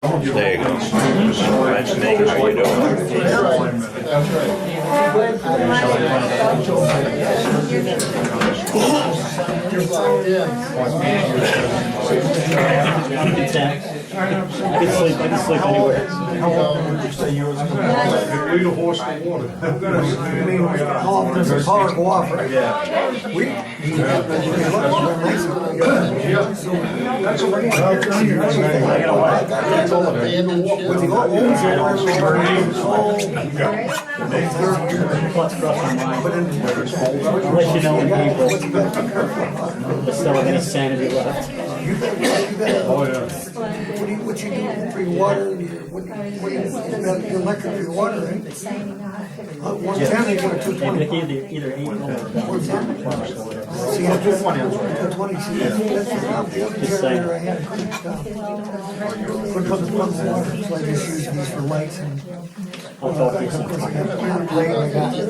There you go. That's making sure you do I can sleep anywhere. How long would you say yours is going to lead a horse to water? I mean, how often does the car go off, right? Yeah. We, That's a way. That's all of it. with the old Thoughts cross my mind. I'll let you know in April. There's still any sanity left. Oh, yeah. what you do for your water, your electric for your water, right? 110, they go to Maybe 220. either April or 110? See, that's 220, see, that's the other generator I had. Couldn't put the plug in water, so I just use these for lights and. I'll talk to you Of course, I sometime. got clear plate, I got, you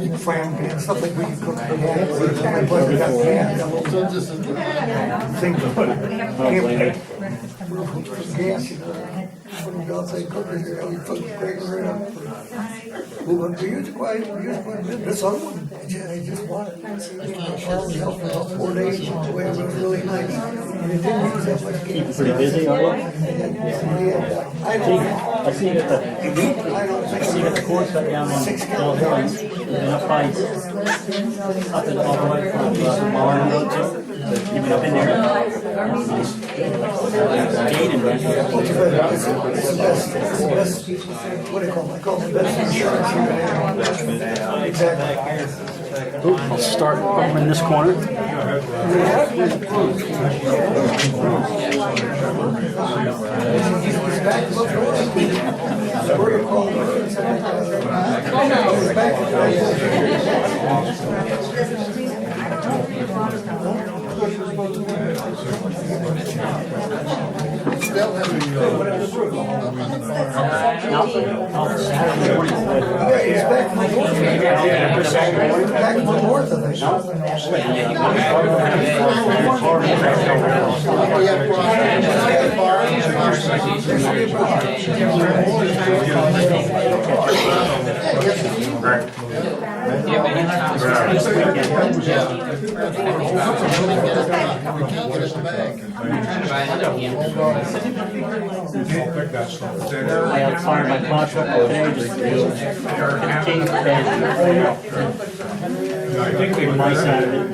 know, frying pan, stuff like we can cook for gas. I plug it up, yeah, got a little thing to put it. Gas, you know, put it outside cooker here, we put the breaker right up. We use it quite a bit. This other one, I just bought it. It helped for about 4 days, the way it was really nice. And it didn't use that much gas. Pretty busy, are you? Yeah, I see you got the cord cut down on Bell Hill, enough ice. Up and all the way from the barn road to, you've been up in there. Nice. Gate in there. It's the best, what do you call it? I call it the best insurance you can have. Exactly. I'll start over in this corner. Saturday morning. It's back from the north of it. I outsmarted my contract today just to do change the bed. My side of it.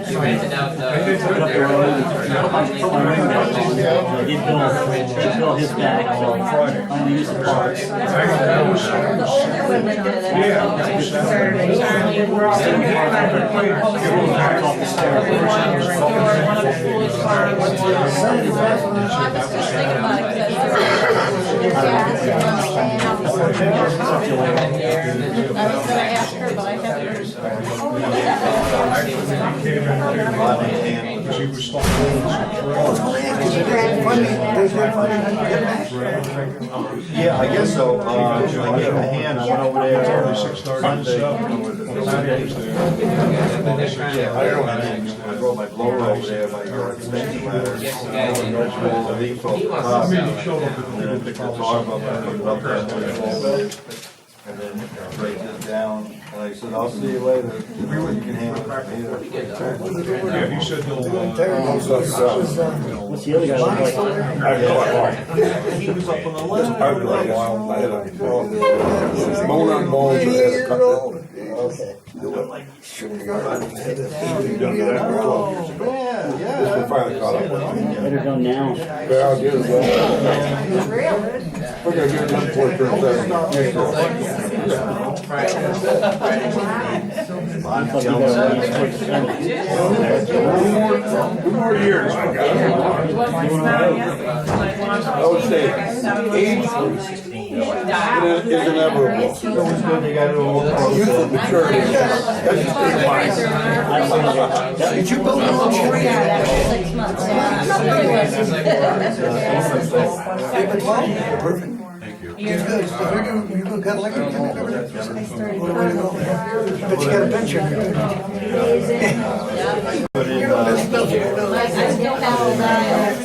Put up the road. I did Bill his back, so I only use the parts. Off the Yeah, I guess so. I gave him a hand. I went over there Sunday. Yeah, I don't know. I brought my blower over there, my extension ladder. The leaf broke up. And then I picked the tarp up and put it up there. And then break it down. And I said, I'll see you later. You can handle it. Yeah, he said he'll, What's the other guy look like? He was up on the left. Bone on bone. Okay. Yeah. Finally caught up with him. Better go now. Yeah, I'll get it. We're gonna get it done before it turns I thought you got to switch Two more years. I would say age is inevitable. It was good. They got it all. Youth of maturity. That's just in mind. Did you build a little tree? 6 months. Perfect. It's good. So they're doing, you got electric and everything. But you got a bench in there. You know, that's stuff you know. I still have all that.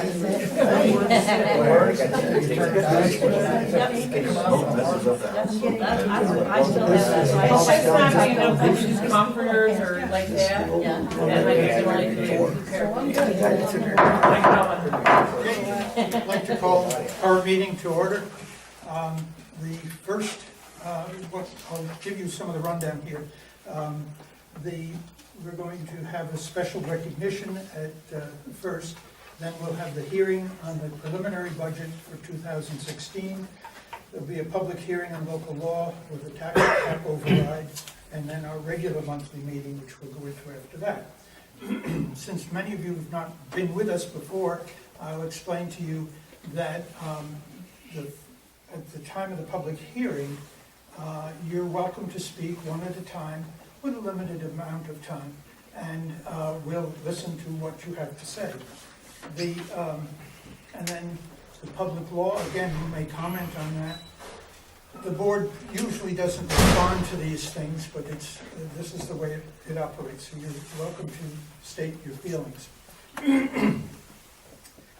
Messes up the house. I still have that. So it's just not big enough that you use comforters or like that. Yeah. And like it's only I'd like to call our meeting to order. The first, I'll give you some of the rundown here. We're going to have a special recognition at first, then we'll have the hearing on the preliminary budget for 2016. There'll be a public hearing on local law with a tax cap override, and then our regular monthly meeting, which we'll go into after that. Since many of you have not been with us before, I'll explain to you that at the time of the public hearing, you're welcome to speak one at a time with a limited amount of time, and we'll listen to what you have to say. And then the public law, again, you may comment on that. The board usually doesn't respond to these things, but this is the way it operates, so you're welcome to state your feelings. And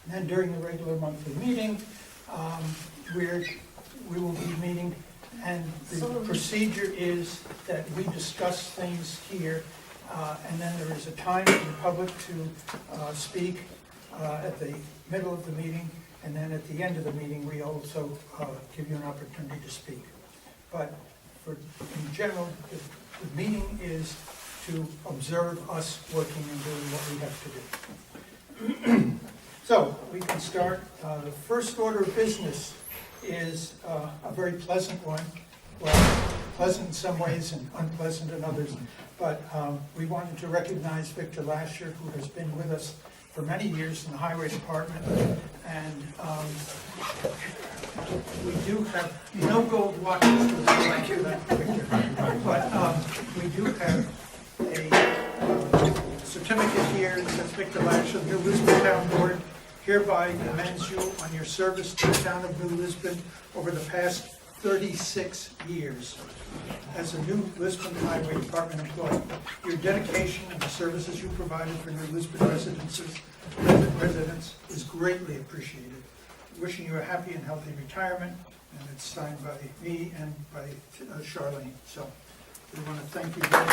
then during the regular monthly meeting, we will be meeting, and the procedure is that we discuss things here, and then there is a time for the public to speak at the middle of the meeting, and then at the end of the meeting, we also give you an opportunity to speak. But in general, the meeting is to observe us working and doing what we have to do. So we can start. The first order of business is a very pleasant one. Well, pleasant in some ways and unpleasant in others. But we wanted to recognize Victor Lasher, who has been with us for many years in the Highway Department. And we do have no gold watches for that, Victor. But we do have a certificate here that says Victor Lasher, the New Lisbon Town Board hereby commends you on your service to the town of New Lisbon over the past 36 years. As a New Lisbon Highway Department employee, your dedication and the services you provided for New Lisbon residents is greatly appreciated. Wishing you a happy and healthy retirement, and it's signed by me and by Charlene. So we want to thank you very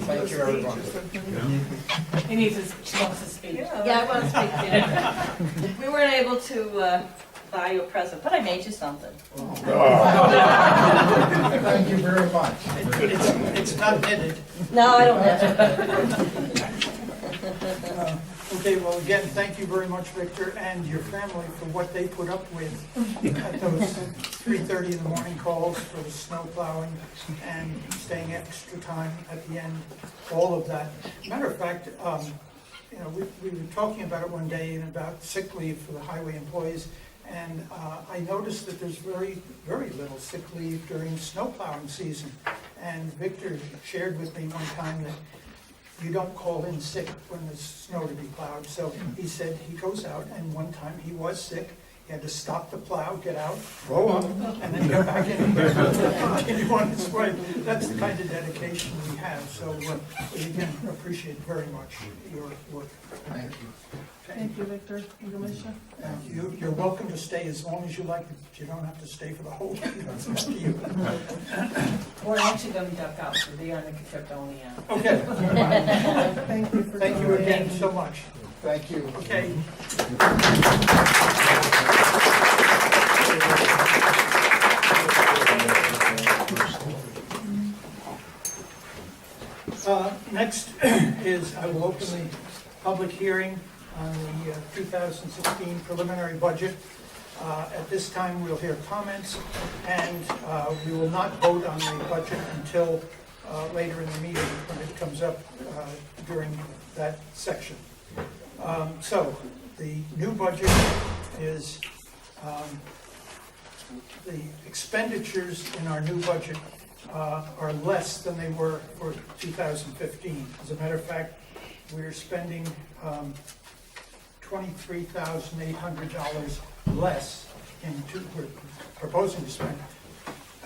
Thank you, everyone. He needs his, he wants to speak. Yeah, I want to speak to you. We weren't able to buy you a present, but I made you something. Thank you very much. It's not knitted. No, I don't have it. Okay, well, again, thank you very much, Victor, and your family for what they put up with at those 3:30 in the morning calls for the snow plowing and staying extra time at the end, all of that. Matter of fact, you know, we were talking about it one day and about sick leave for the highway employees, and I noticed that there's very, very little sick leave during snow plowing season. And Victor shared with me one time that you don't call in sick when there's snow to be plowed. So he said he goes out, and one time he was sick. He had to stop the plow, get out, roll up, and then go back in and continue on his way. That's the kind of dedication we have. So we again appreciate very much your work. Thank you. Thank you, Victor. Alicia. You're welcome to stay as long as you like, but you don't have to stay for the whole week. It's up to you. We're actually going to duck out, so they are in the Kryptonia. Okay. Thank you. Thank you again so much. Thank you. Okay. Next is I will open the public hearing on the 2016 preliminary budget. At this time, we'll hear comments, and we will not vote on the budget until later in the meeting when it comes up during that section. So the new budget is the expenditures in our new budget are less than they were for 2015. As a matter of fact, we're spending $23,800 less we're proposing to spend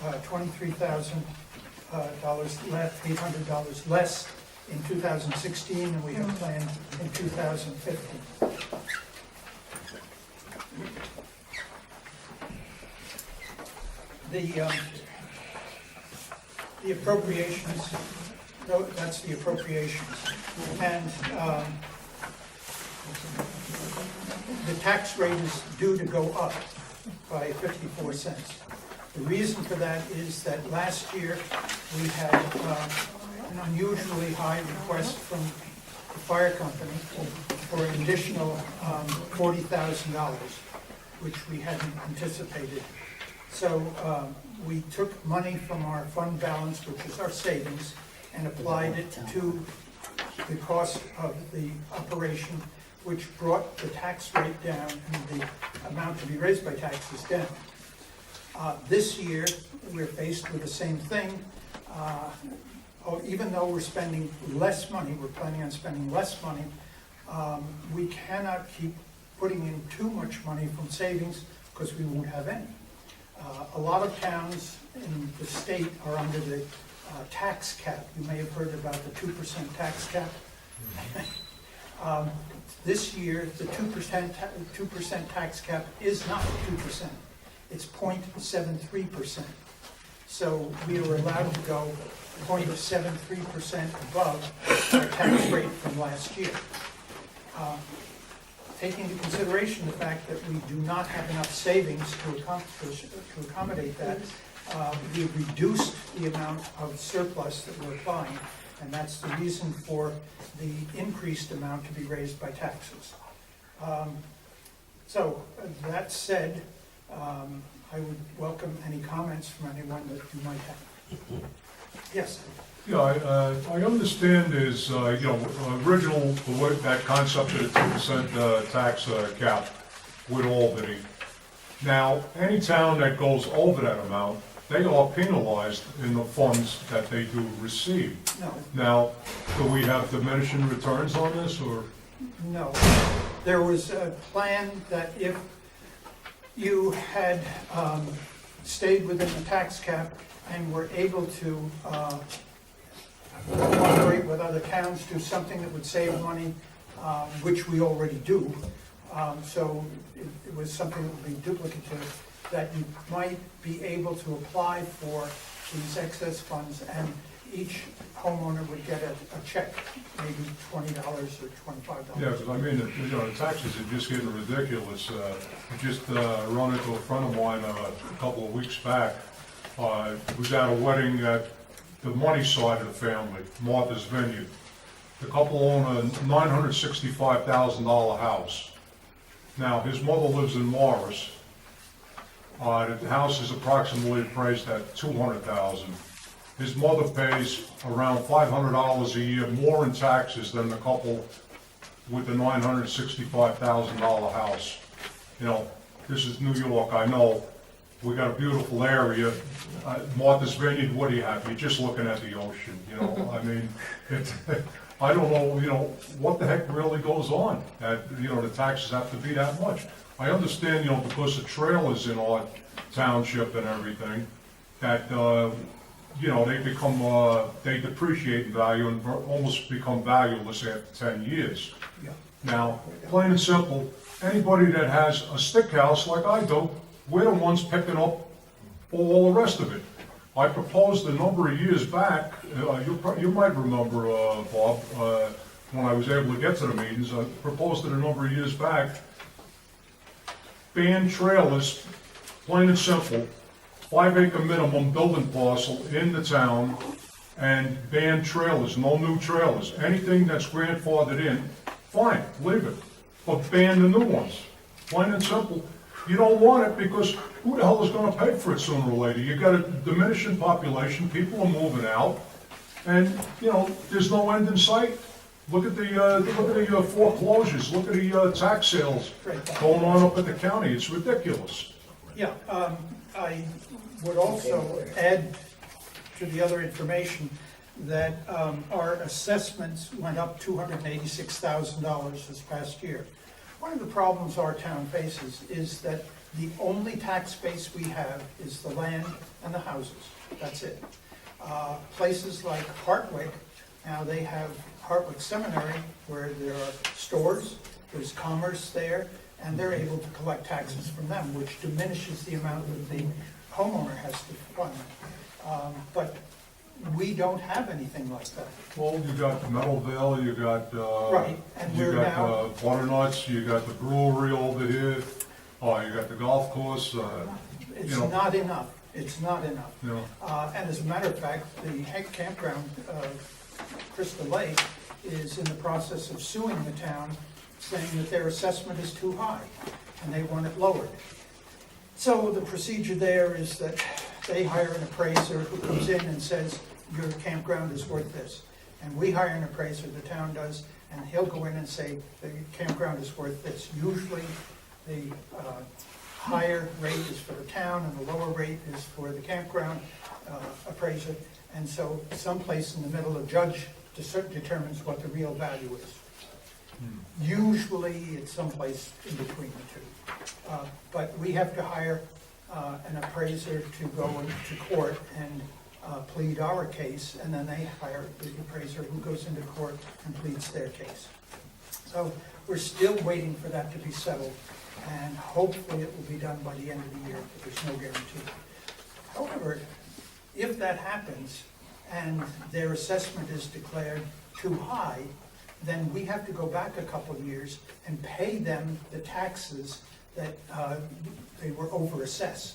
$800 less in 2016 than we have planned in 2015. The appropriations, no, that's the appropriations. And the tax rate is due to go up by 54 cents. The reason for that is that last year we had an unusually high request from the fire company for an additional $40,000, which we hadn't anticipated. So we took money from our fund balance, which is our savings, and applied it to the cost of the operation, which brought the tax rate down and the amount to be raised by taxes down. This year, we're faced with the same thing. Even though we're spending less money, we're planning on spending less money, we cannot keep putting in too much money from savings because we won't have any. A lot of towns in the state are under the tax cap. You may have heard about the 2% tax cap. This year, the 2% tax cap is not 2%. It's 0.73%. So we are allowed to go 0.73% above our tax rate from last year. Taking into consideration the fact that we do not have enough savings to accommodate that, we've reduced the amount of surplus that we're applying, and that's the reason for the increased amount to be raised by taxes. So that said, I would welcome any comments from anyone that you might have. Yes? Yeah, I understand is, original, that concept of the 2% tax cap with Albany. Now, any town that goes over that amount, they are penalized in the funds that they do receive. No. Now, do we have diminishing returns on this, or? No. There was a plan that if you had stayed within the tax cap and were able to cooperate with other towns, do something that would save money, which we already do. So it was something that would be duplicative, that you might be able to apply for these excess funds, and each homeowner would get a check, maybe $20 or $25. Yeah, because I mean, the taxes are just getting ridiculous. I just run into a friend of mine a couple of weeks back, who's at a wedding at the money side of the family, Martha's Vineyard. The couple own a $965,000 house. Now, his mother lives in Morris. The house is approximately appraised at $200,000. His mother pays around $500 a year more in taxes than the couple with the $965,000 house. This is New York, I know. We got a beautiful area. Martha's Vineyard, what do you have? You're just looking at the ocean, I mean, I don't know, what the heck really goes on, that, the taxes have to be that much. I understand, because the trail is in our township and everything, that, they become, they depreciate in value and almost become valueless after 10 years. Yeah. Now, plain and simple, anybody that has a stick house like I do, we're the ones picking up all the rest of it. I proposed a number of years back, you might remember, Bob, when I was able to get to the meetings, I proposed it a number of years back, ban trailers, plain and simple, 5-acre minimum building parcel in the town, and ban trailers, no new trailers. Anything that's grandfathered in, fine, leave it, but ban the new ones, plain and simple. You don't want it because who the hell is going to pay for it sooner or later? You got a diminishing population, people are moving out, and there's no end in sight. Look at the foreclosures. Look at the tax sales going on up at the county. It's ridiculous. Yeah, I would also add to the other information that our assessments went up $286,000 this past year. One of the problems our town faces is that the only tax base we have is the land and the houses. That's it. Places like Hartwick, now they have Hartwick Seminary where there are stores, there's commerce there, and they're able to collect taxes from them, which diminishes the amount that the homeowner has to fund. But we don't have anything like that. Well, you got Meadowvale, you got, Right, and you we're got now, Butternuts, you got the brewery over here, you got the golf course, it's you know. not enough. It's not enough. you know. And as a matter of fact, the campground, Crystal Lake, is in the process of suing the town, saying that their assessment is too high, and they want it lowered. So the procedure there is that they hire an appraiser who comes in and says, your campground is worth this. And we hire an appraiser, the town does, and he'll go in and say, the campground is worth this. Usually, the higher rate is for the town, and the lower rate is for the campground appraiser. And so someplace in the middle, a judge determines what the real value is. Usually, it's someplace in between the two. But we have to hire an appraiser to go into court and plead our case, and then they hire the appraiser who goes into court and pleads their case. So we're still waiting for that to be settled, and hopefully it will be done by the end of the year, but there's no guarantee. However, if that happens and their assessment is declared too high, then we have to go back a couple of years and pay them the taxes that they were overassessed.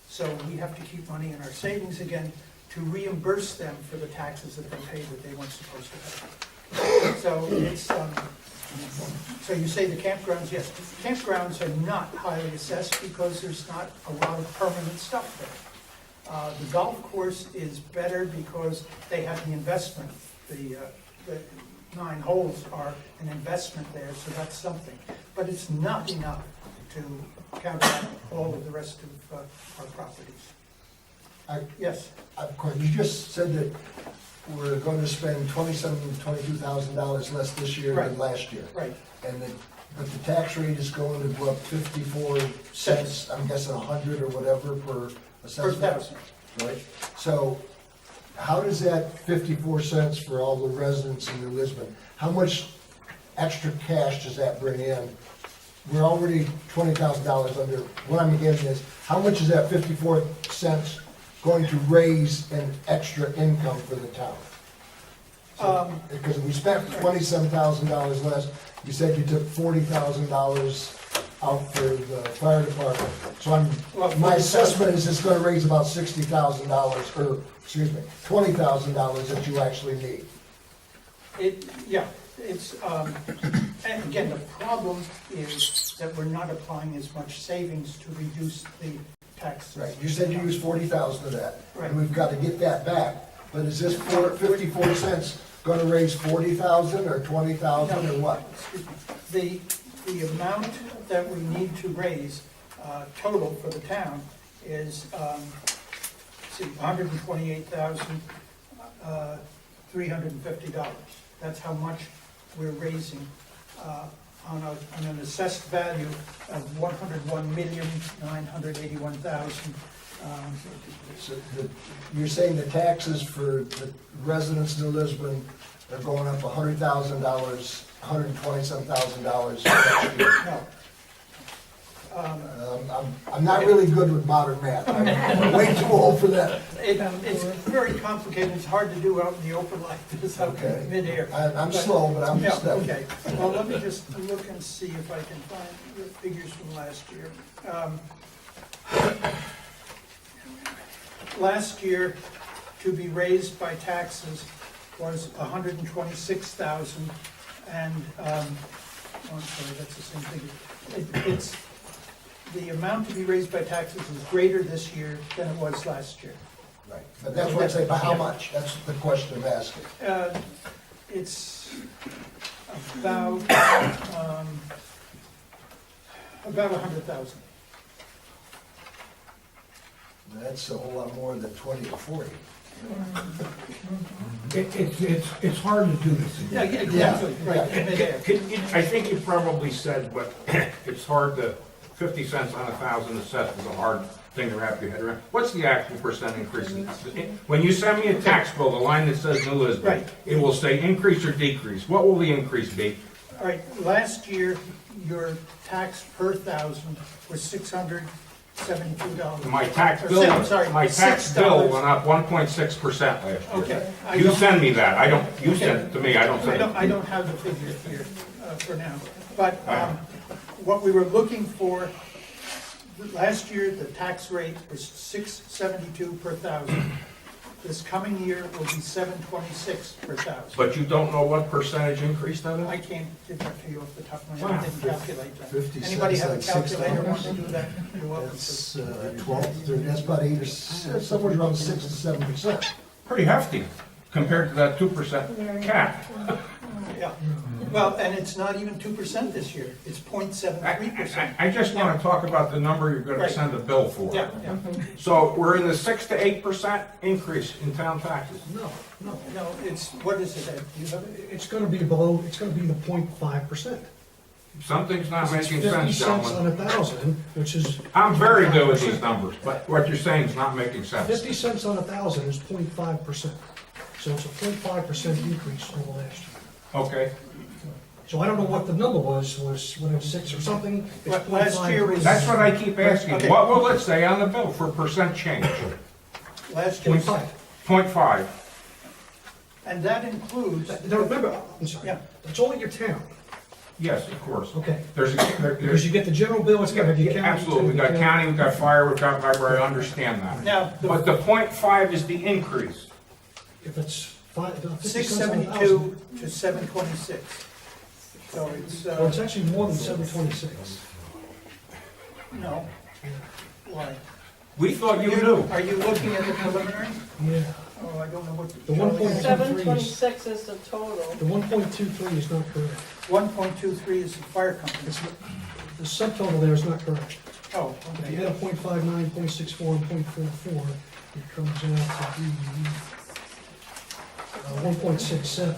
So we have to keep money in our savings again to reimburse them for the taxes that they paid that they weren't supposed to pay. So it's, so you say the campgrounds, yes, campgrounds are not highly assessed because there's not a lot of permanent stuff there. The golf course is better because they have the investment. The 9 holes are an investment there, so that's something. But it's not enough to counteract all of the rest of our properties. Yes? Of course, you just said that we're going to spend $22,000 less this year than Right. last year. Right. And but the tax rate is going to go up 54 cents, I'm guessing 100 or whatever per Per assessment. thousand. Right? So how does that 54 cents for all the residents in New Lisbon, how much extra cash does that bring in? We're already $20,000 under. What I'm getting is, how much is that 54 cents going to raise in extra income for the town? Because we spent $27,000 less. You said you took $40,000 out for the fire department. So my assessment is it's going to raise about $60,000, or excuse me, $20,000 that you actually need. Yeah, it's, and again, the problem is that we're not applying as much savings to reduce the tax. Right, you said you used 40,000 of that, Right. and we've got to get that back. But is this 54 cents going to raise 40,000 or 20,000 or what? Excuse me. The amount that we need to raise, total for the town is, $128,350. That's how much we're raising, on an assessed value of $101,981,000. So you're saying the taxes for the residents in Lisbon are going up $100,000, $127,000 next year. No. I'm not really good with modern math. I'm way too old for that. It's very complicated, it's hard to do out in the open like this, out Okay. in midair. I'm slow, but I'm Yeah, steady. okay. Well, let me just look and see if I can find the figures from last year. Last year, to be raised by taxes was $126,000, and, oh, I'm sorry, that's the same figure. It's, the amount to be raised by taxes is greater this year than it was last year. Right. But that's what I say, but how much? That's the question I'm asking. It's about 100,000. That's a whole lot more than 20 or 40. It's hard to do this. Yeah, exactly, right, in midair. I think you probably said, but it's hard to, 50 cents on 1,000 assessed is a hard thing to wrap your head around. What's the actual percent increase? When you send me a tax bill, the line that says New Lisbon, Right. it will say increase or decrease. What will the increase be? All right, last year, your tax per thousand was $672. My tax Or bill, I'm sorry, my tax bill $6. went up 1.6% last year. Okay. I You don't- send me that, I don't, you send it to me, I don't I send don't, it. I don't have the figure here for now, but what we were looking for, last year, the tax rate was $672 per thousand. This coming year will be $726 per thousand. But you don't know what percentage increase that I is? can't give that to you off the top of my Wow. head, I didn't calculate that. 50 Anybody have a cents on calculator $6? want to do that? You're welcome to. That's 12, that's about 8 or somewhere around 6 to 7%. Pretty hefty compared to that 2% cap. Yeah, well, and it's not even 2% this year, it's 0.73%. I just want to talk about the number you're going to Right. send a bill for. Yeah, yeah, So we're in the 6 to 8% increase in town taxes. No, no, it's, what is it, Ed? Do you have it? it's gonna be below, it's gonna be the 0.5%. Something's not It's making 50 sense, cents on gentlemen. 1,000, which is. I'm very good with these numbers, but what you're saying is not making sense. 50 cents on 1,000 is 0.5%. So it's a 0.5% increase over last year. Okay, So I don't know what the number was when it was 6 or something. It's What, last 0.5 year was- that's what I keep asking. Okay. What will it say on the bill for percent change? Last year, 0.5. 0.5. and that includes, Now remember, I'm sorry, Yeah. that's only your town, Yes, of course. okay? There's, Because you get the general bill, it's gotta be county. absolutely, we've got county, we've got fire, we've got library, I understand that. now, But the 0.5 is the increase. If it's 50 cents on 672 1,000. to 726. So it's, Well, it's actually more than 726. no, why? We thought you knew. Are you looking at the preliminary? Yeah. Oh, I don't know what. The 1.23 726 is the total. The 1.23 is not correct. 1.23 is the fire company. It's not- The subtotal there is not correct. Oh, If you okay. add 0.59, 0.64, and 0.44, it comes out to be 1.67.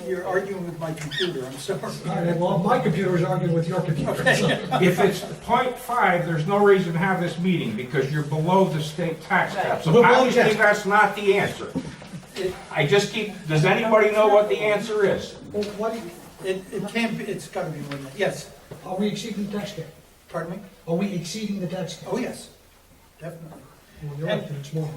You're arguing with my computer, I'm sorry. All right, well, my computer is arguing with your computer. so- If it's 0.5, there's no reason to have this meeting because you're below the state tax cap. So Well, well, obviously yes. that's not the answer. I just keep, does anybody know what the answer is? Well, what do you- It can't be, it's gotta be more than that. Yes, Are we exceeding the tax cap? pardon me? Are we exceeding the tax cap? Oh, yes, definitely. Well, you're right, then it's more.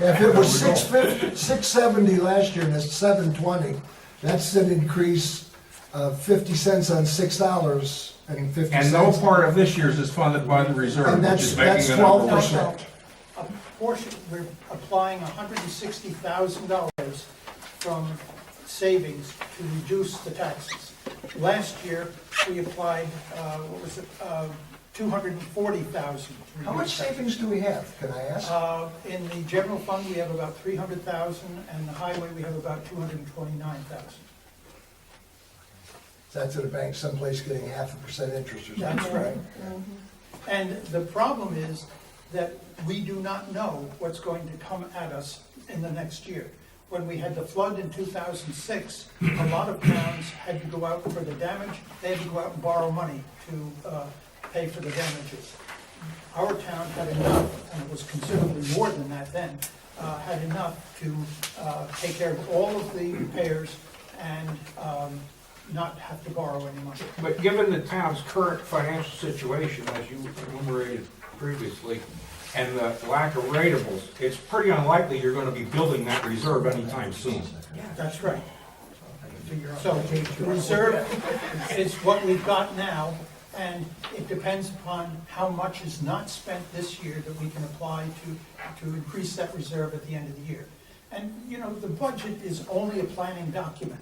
If it was 670 last year and it's 720, that's an increase of 50 cents on $6.50. And no part of this year's is funded by the reserve, And which is making the number worse. 12%. A portion, we're applying $160,000 from savings to reduce the taxes. Last year, we applied, what was it, 240,000. to How much reduce taxes. savings do we have, can I ask? In the general fund, we have about 300,000, and the highway, we have about 229,000. That's at a bank someplace getting 0.5% interest or something. That's right. And the problem is that we do not know what's going to come at us in the next year. When we had the flood in 2006, a lot of towns had to go out for the damage, they had to go out and borrow money to pay for the damages. Our town had enough, and it was considerably more than that then, had enough to take care of all of the repairs and not have to borrow any money. But given the town's current financial situation, as you enumerated previously, and the lack of ratables, it's pretty unlikely you're gonna be building that reserve anytime soon. That's right. So the reserve is what we've got now, and it depends upon how much is not spent this year that we can apply to increase that reserve at the end of the year. And, you know, the budget is only a planning document,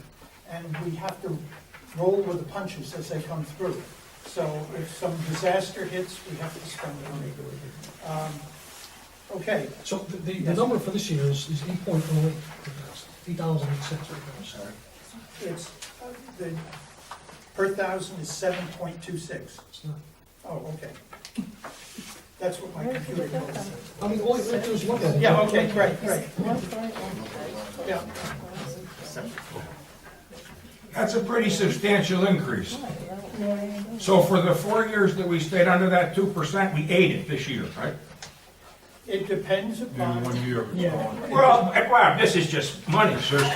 and we have to roll with the punches as they come through. So if some disaster hits, we have to spend the money. Okay, So the number for this year is 8.08 per thousand, 8,008 cents per thousand. it's, the per thousand is 7.26. It's not, Oh, okay. That's what my computer told me. I mean, all you have to do is look at it. Yeah, okay, great. Yeah, That's a pretty substantial increase. So for the 4 years that we stayed under that 2%, we ate it this year, right? it depends In upon, 1 year. Well, wow, this is just money, It's history.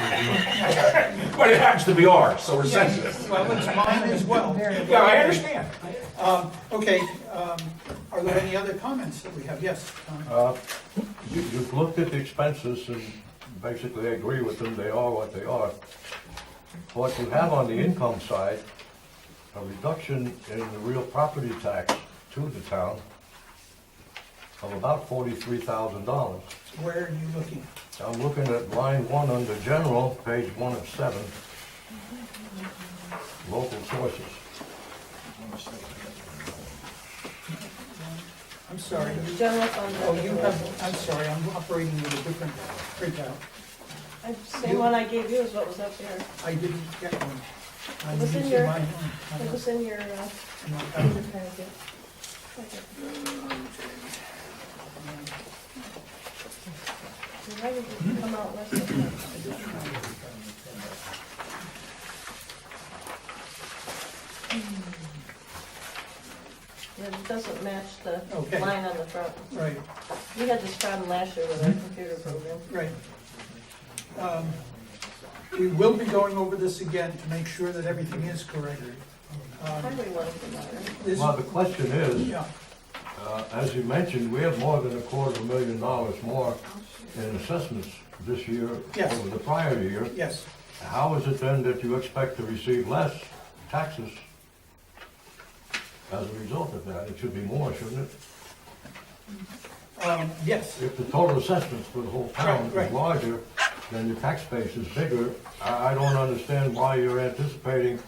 but it happens to be ours, so we're sensitive. well, it's mine as well. Yeah, I understand. Okay, are there any other comments that we have? Yes, Tom? You've looked at the expenses and basically agree with them, they are what they are. What you have on the income side, a reduction in the real property tax to the town of about $43,000. Where are you looking? I'm looking at line 1 under general, page 1 of 7, local sources. I'm sorry. General fund. Oh, you have, I'm sorry, I'm operating with a different printout. Same one I gave you is what was up there. I didn't get one. I'm It was in using your- mine. It was in your, packet. Why did it come out less than that? It doesn't match the Okay. line on the front. Right, We had this problem last year with our computer program. right. We will be going over this again to make sure that everything is correct. Highway one from that, right? This, Well, the question is, yeah, as you mentioned, we have more than $250,000 more in assessments this year Yes. over the prior year. yes. How is it then that you expect to receive less taxes as a result of that? It should be more, shouldn't it? Yes, If the total assessments for the whole town Right, right. is larger, then your tax base is bigger. I don't understand why you're anticipating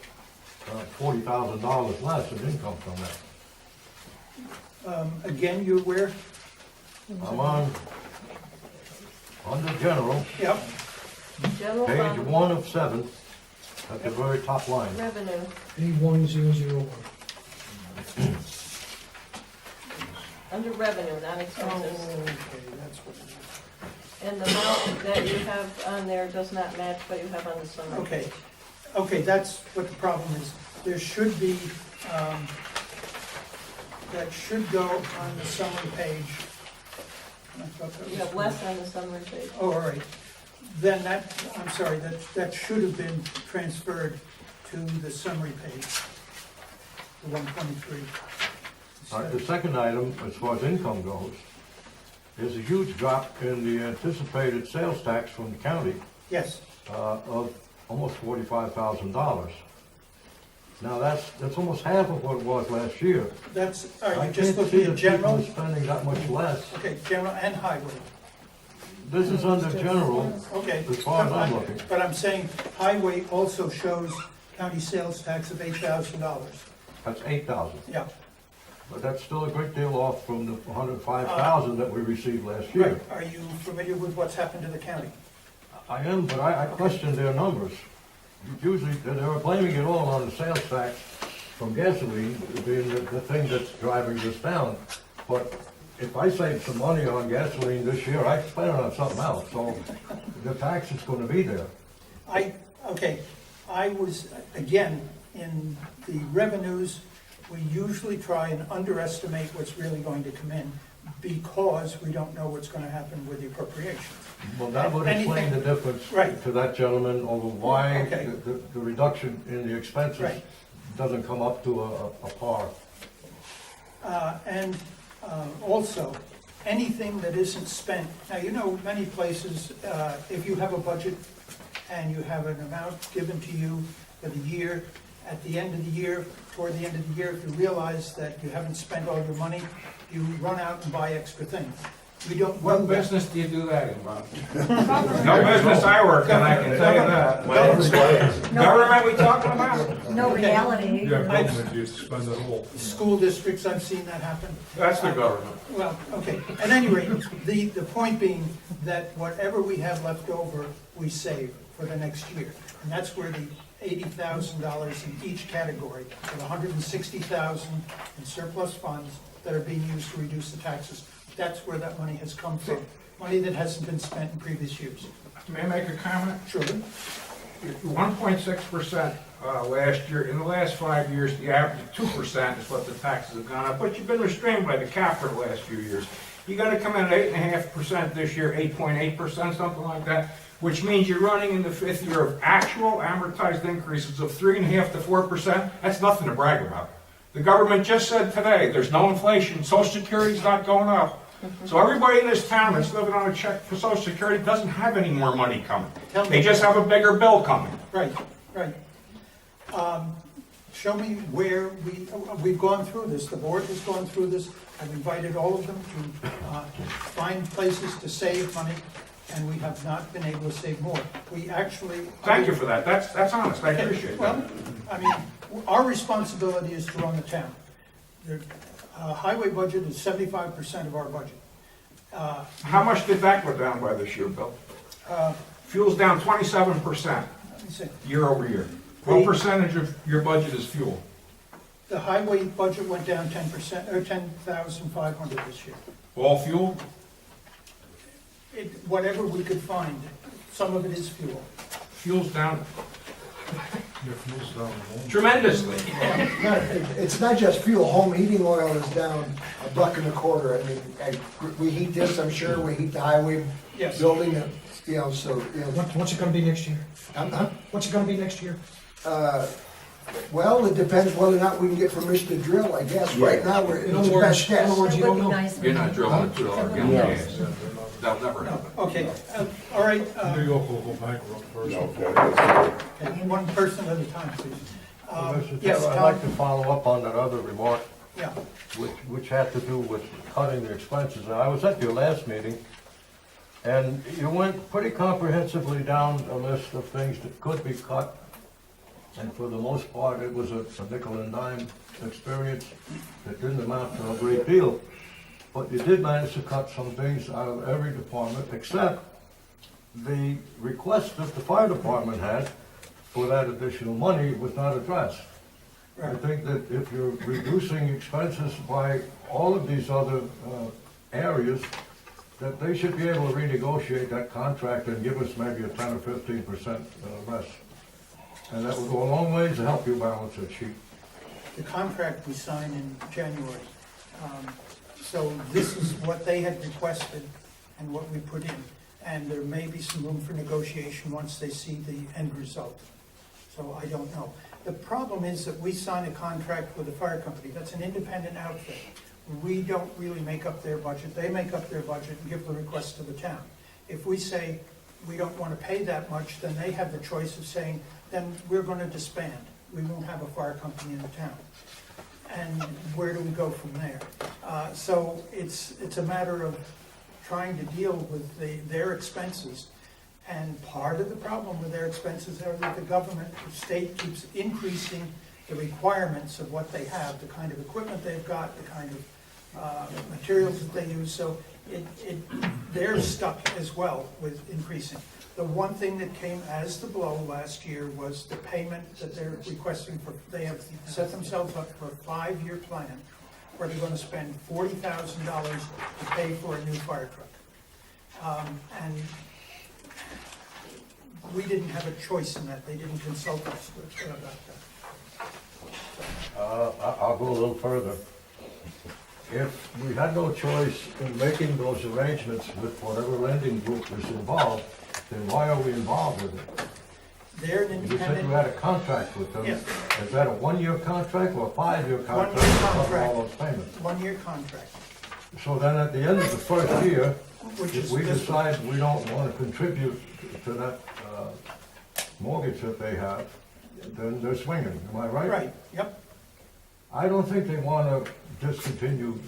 $40,000 less in income from that. again, you're where? I'm on, under general, Yep, General page fund, 1 of 7, at the very top line. revenue, A1001. under revenue, not oh, expenses. okay, that's what, And the amount that you have on there does not match what you have on the summary. okay. Okay, that's what the problem is. There should be, that should go on the summary page. I thought that You was- have less on the summary page. Oh, all right. Then that, I'm sorry, that should have been transferred to the summary page, the 123. All right, the second item, as far as income goes, is a huge drop in the anticipated sales tax from the county Yes, of almost $45,000. Now, that's almost half of what it was last year. that's, are I you just can't see looking that at general? people are spending that much less. Okay, general and highway. This is under general, Okay. as far as I'm looking. But I'm saying highway also shows county sales tax of $8,000. That's 8,000. Yeah, But that's still a great deal off from the 105,000 that we received last year. right. Are you familiar with what's happened to the county? I am, but I question their numbers. Usually, they were blaming it all on the sales tax from gasoline being the thing that's driving this down. But if I save some money on gasoline this year, I spend it on something else, so the tax is gonna be there. Okay, I was, again, in the revenues, we usually try and underestimate what's really going to come in because we don't know what's gonna happen with the appropriations. Well, that would explain the difference Right. to that gentleman over why Okay. the reduction in the expenses Right. doesn't come up to a par. And also, anything that isn't spent, now, you know, many places, if you have a budget and you have an amount given to you for the year, at the end of the year, toward the end of the year, if you realize that you haven't spent all your money, you run out and buy extra things. We don't. What do that. business do you do that in, Bob? No business I work in, I can tell you that. Government we talking about? No reality. Yeah, government, you spend it all. School districts, I've seen that happen. That's the government. Well, okay, at any rate, the point being that whatever we have left over, we save for the next year. And that's where the $80,000 in each category, with $160,000 in surplus funds, that are being used to reduce the taxes. That's where that money has come from, money that hasn't been spent in previous years. May I make a comment? Sure. 1.6% last year. In the last 5 years, the average of 2% is what the taxes have gone up, but you've been restrained by the cap for the last few years. You gotta come in at 8.5% this year, 8.8%, something like that, which means you're running in the 5th year of actual amortized increases of 3.5% to 4%. That's nothing to brag about. The government just said today, there's no inflation, Social Security's not going up. So everybody in this town that's living on a check for Social Security doesn't have any more money coming. They just have a bigger bill coming. Right, right. Show me where we've gone through this, the board has gone through this. I've invited all of them to find places to save money, and we have not been able to save more. We actually... Thank you for that. That's honest. I appreciate that. Well, I mean, our responsibility is to run the town. The highway budget is 75% of our budget. How much did that go down by this year, Bill? Fuel's down 27% Let me see. year over year. What percentage of your budget is fuel? The highway budget went down 10%, or 10,500 this year. All fuel? Whatever we could find, some of it is fuel. Fuel's down Your fuel's down. tremendously. It's not just fuel, home heating oil is down $1.25. I mean, we heat this, I'm sure, we heat the highway Yes. building, you know, so, you know. What's it gonna be next year? Huh? What's it gonna be next year? Well, it depends whether or not we can get permission to drill, I guess. Right now, it's In other the best guess. words, you don't know. You're not drilling a $2 gallon gas. That'll never happen. Okay, all right, New York will go bankrupt first. one person at a time, please. Mr. Yes, Chairman, I'd Tom? like to follow up on that other remark, Yeah, which had to do with cutting the expenses. Now, I was at your last meeting, and you went pretty comprehensively down a list of things that could be cut. And for the most part, it was a nickel and dime experience that didn't amount to a great deal. But you did manage to cut some things out of every department, except the request that the fire department had for that additional money was not addressed. I think that if you're reducing expenses by all of these other areas, that they should be able to renegotiate that contract and give us maybe a 10 or 15% less. And that would go a long ways to help you balance that sheet. the contract we signed in January. So this is what they had requested and what we put in. And there may be some room for negotiation once they see the end result. So I don't know. The problem is that we sign a contract with the fire company. That's an independent outfit. We don't really make up their budget. They make up their budget and give the request to the town. If we say we don't want to pay that much, then they have the choice of saying, then we're going to disband. We won't have a fire company in the town. And where do we go from there? So it's a matter of trying to deal with their expenses. And part of the problem with their expenses are that the government, the state keeps increasing the requirements of what they have, the kind of equipment they've got, the kind of materials that they use. So they're stuck as well with increasing. The one thing that came as the blow last year was the payment that they're requesting for, they have set themselves up for a 5-year plan where they're gonna spend $40,000 to pay for a new fire truck. And we didn't have a choice in that. They didn't consult us about that. I'll go a little further. If we had no choice in making those arrangements with whatever lending group is involved, then why are we involved with it? They're an You said you independent, had a contract with them. Yes. Is that a 1-year contract or a 5-year contract? One-year to cover contract. all those payments? 1-year contract, So then at the end of the first year, which if is we this one. decide we don't want to contribute to that mortgage that they have, then they're swinging, am I right? Right, yep. I don't think they want to discontinue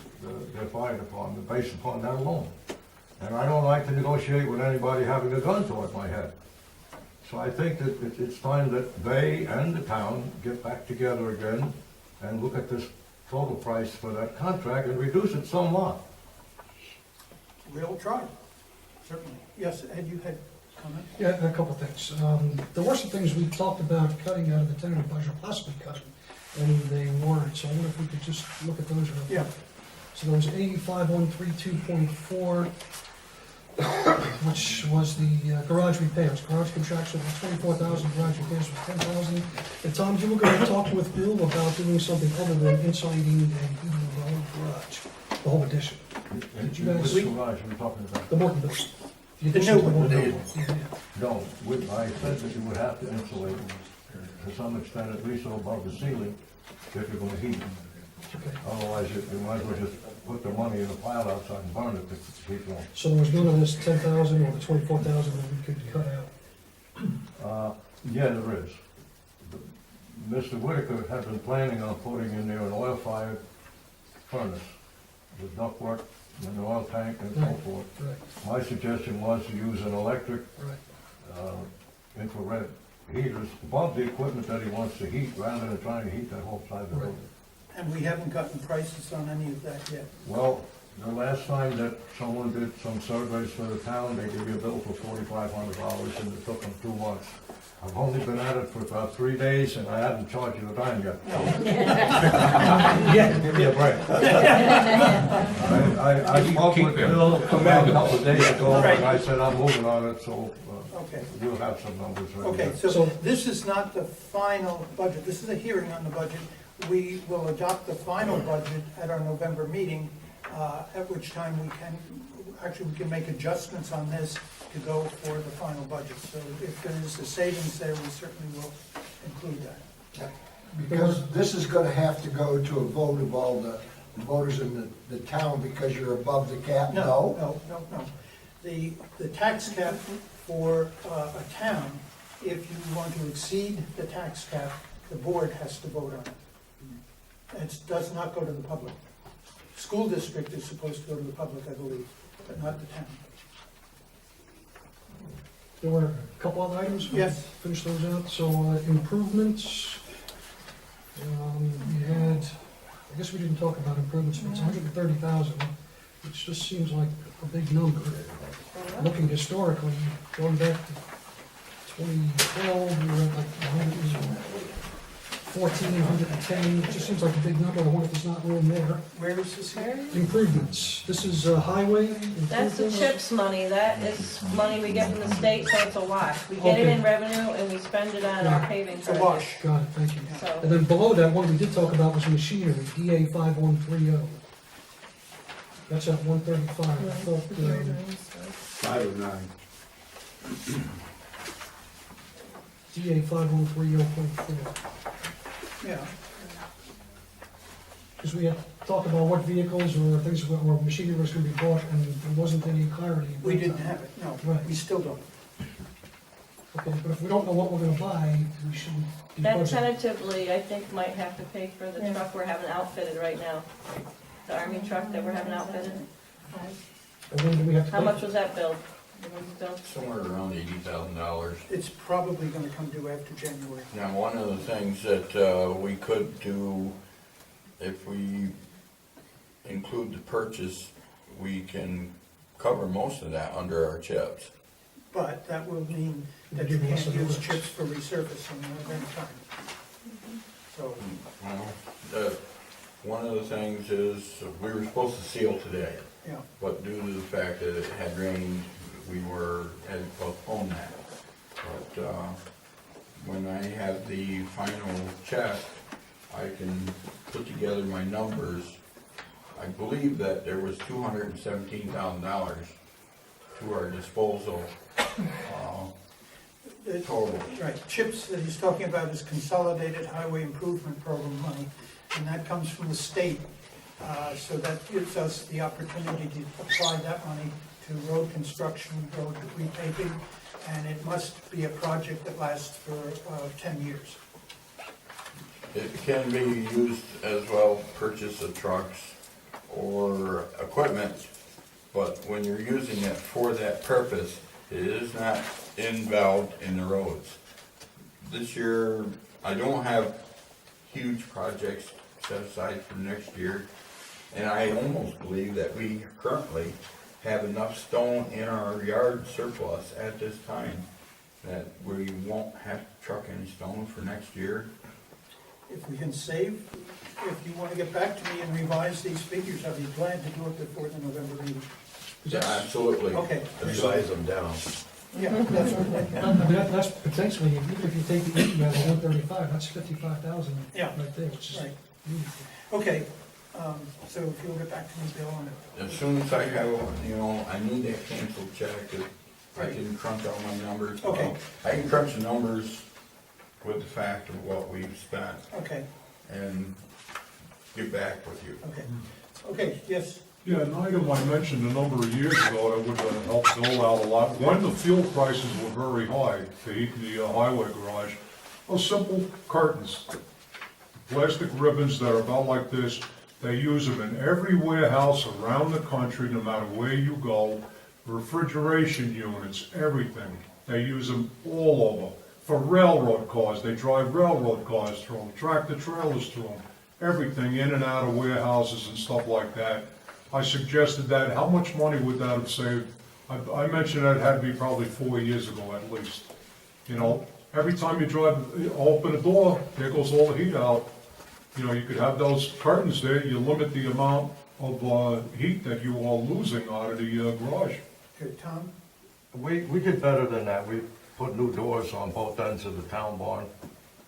their fire department based upon that alone. And I don't like to negotiate with anybody having a gun toward my head. So I think that it's time that they and the town get back together again and look at this total price for that contract and reduce it somewhat. We'll try, certainly. Yes, Ed, you had a comment? Yeah, a couple of things. There were some things we talked about cutting out of the tentative budget, possibly cutting, and they weren't. So I wonder if we could just look at those real quick. Yeah. So there was 85132.4, which was the garage repairs. Garage contraction was 24,000, garage repairs was 10,000. And Tom, you were going to talk with Bill about doing something other than insulating and heating the whole garage, the whole addition. Did you guys? Which garage are we talking about? The Morton building. The addition new to one. Morton building. No, I said that you would have to insulate to some extent, at least above the ceiling, if you're gonna heat it. Okay. Otherwise, you might as well just put the money in a pile outside and burn it to keep going. So there was none of this 10,000 or the 24,000 that we could cut out? Yeah, there is. Mr. Whitaker had been planning on putting in there an oil-fired furnace with ductwork and an oil tank and so Right. forth. Right, My suggestion was to use an electric right. infrared heaters above the equipment that he wants to heat, rather than trying to heat that whole side of the Right. building. And we haven't gotten prices on any of that yet. Well, the last time that someone did some surveys for the town, they gave you a bill for $4,500 and it took them 2 months. I've only been at it for about 3 days and I haven't charged you a dime yet. Yeah. Give me a break. I spoke Keep with him. Bill a couple of days ago and I said I'm moving on it, so Okay. we'll have some numbers right Okay, there. so this is not the final budget, this is a hearing on the budget. We will adopt the final budget at our November meeting, at which time we can make adjustments on this to go for the final budget. So if there is a savings there, we certainly will include that. Because this is gonna have to go to a vote of all the voters in the town because you're above the cap, no? No. The tax cap for a town, if you want to exceed the tax cap, the board has to vote on it. It does not go to the public. School district is supposed to go to the public, I believe, but not the town. There were a couple other items? We'll Yes. Finish those out. So improvements, we had, I guess we didn't talk about improvements, but it's 130,000, which just seems like a big number. Looking historically, going back to 2012, we were at like 114, 110, it just seems like a big number. I wonder if there's not room there. Where is this here? Improvements, this is highway. That's the improvements. CHIPS money, that is money we get from the state, so it's a wash. We get it Okay. in revenue and we spend it on our paving It's a project. wash. Got it, thank you. So, And then below that, one we did talk about was machinery, DA 5130. That's at 135. I thought, 509. DA 5130.4. Yeah, Because we had talked about what vehicles or things or machinery was going to be bought, and there wasn't any clarity. we didn't have it, no, Right. we still don't. Okay, but if we don't know what we're going to buy, we shouldn't be that budgeting. tentatively, I think, might have to pay for the truck we're having outfitted right now. The army truck that we're having outfitted. And when do we have to pay? How much was that billed? Bill? Somewhere around $80,000. It's probably gonna come due after January. Now, one of the things that we could do, if we include the purchase, we can cover most of that under our chips. But that will mean that you can't use chips for resurfacing at any time. So, Well, one of the things is, we were supposed to seal today, yeah, but due to the fact that it had rained, we had to postpone that. But when I have the final check, I can put together my numbers. I believe that there was $217,000 to our disposal, total. right, chips that he's talking about is Consolidated Highway Improvement Program money, and that comes from the state. So that gives us the opportunity to apply that money to road construction, road repaving, and it must be a project that lasts for 10 years. It can be used as well, purchase of trucks or equipment, but when you're using it for that purpose, it is not involved in the roads. This year, I don't have huge projects set aside for next year, and I almost believe that we currently have enough stone in our yard surplus at this time that we won't have to truck any stone for next year. if we can save, if you want to get back to me and revise these figures, I'd be glad to do it before the November meeting. Yeah, absolutely. Okay. Revise them down. Yeah, that's right. I mean, that's potentially, even if you take the 80 out of 135, that's 55,000 Yeah. right there, which is Right. meaningful. Okay, so if you'll get back to me, Bill, on it. As soon as I have, I need that canceled check, I can crunch all my numbers. Okay. I can crunch the numbers with the fact of what we've spent Okay, and get back with you. okay. Okay, yes, Yeah, an item I mentioned a number of years ago that would help Bill out a lot, when the fuel prices were very high to heat the highway garage, those simple curtains, plastic ribbons that are about like this, they use them in every warehouse around the country, no matter where you go, refrigeration units, everything. They use them all over. For railroad cars, they drive railroad cars through them, tractor trailers through them, everything in and out of warehouses and stuff like that. I suggested that, how much money would that have saved? I mentioned that had to be probably 4 years ago at least. Every time you open a door, there goes all the heat out. You could have those curtains there, you limit the amount of heat that you are losing out of the garage. okay, Tom? We did better than that. We put new doors on both ends of the town barn,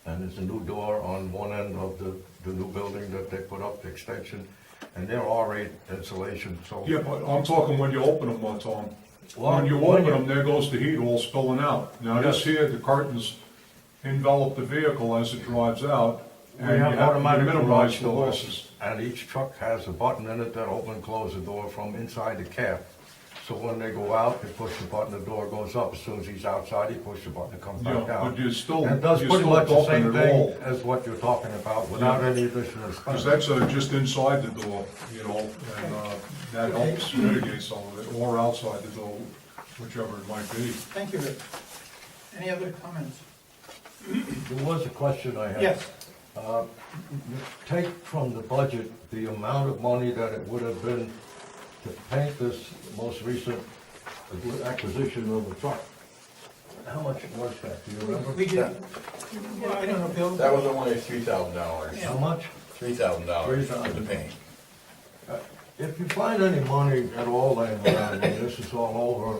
and there's a new door on one end of the new building that they put up, the extension, and they're R8 insulation, so. Yeah, but I'm talking when you open them, Tom. Well, When you open them, there goes the heat all spilling out. Now, this Yes. here, the curtains envelop the vehicle as it drives out, We and you have have to automatic minimize garage the doors, losses. and each truck has a button in it that open and close the door from inside the cab. So when they go out, they push the button, the door goes up. As soon as he's outside, he pushes the button, it comes Yeah, back down. but you're still, And it you're does pretty still much the same bumping it thing all. as what you're talking about, without any additional Because expense. that's just inside the door, and that helps mitigate some of it, or outside the door, whichever it might be. Thank you, Rick. Any other comments? There was a question I had. Yes, You take from the budget the amount of money that it would have been to paint this most recent acquisition of a truck. How much was that, do you remember? we did, well, I don't know, Bill. That was only $3,000. How much? $3,000 for the paint. If you find any money at all laying around, when this is all over,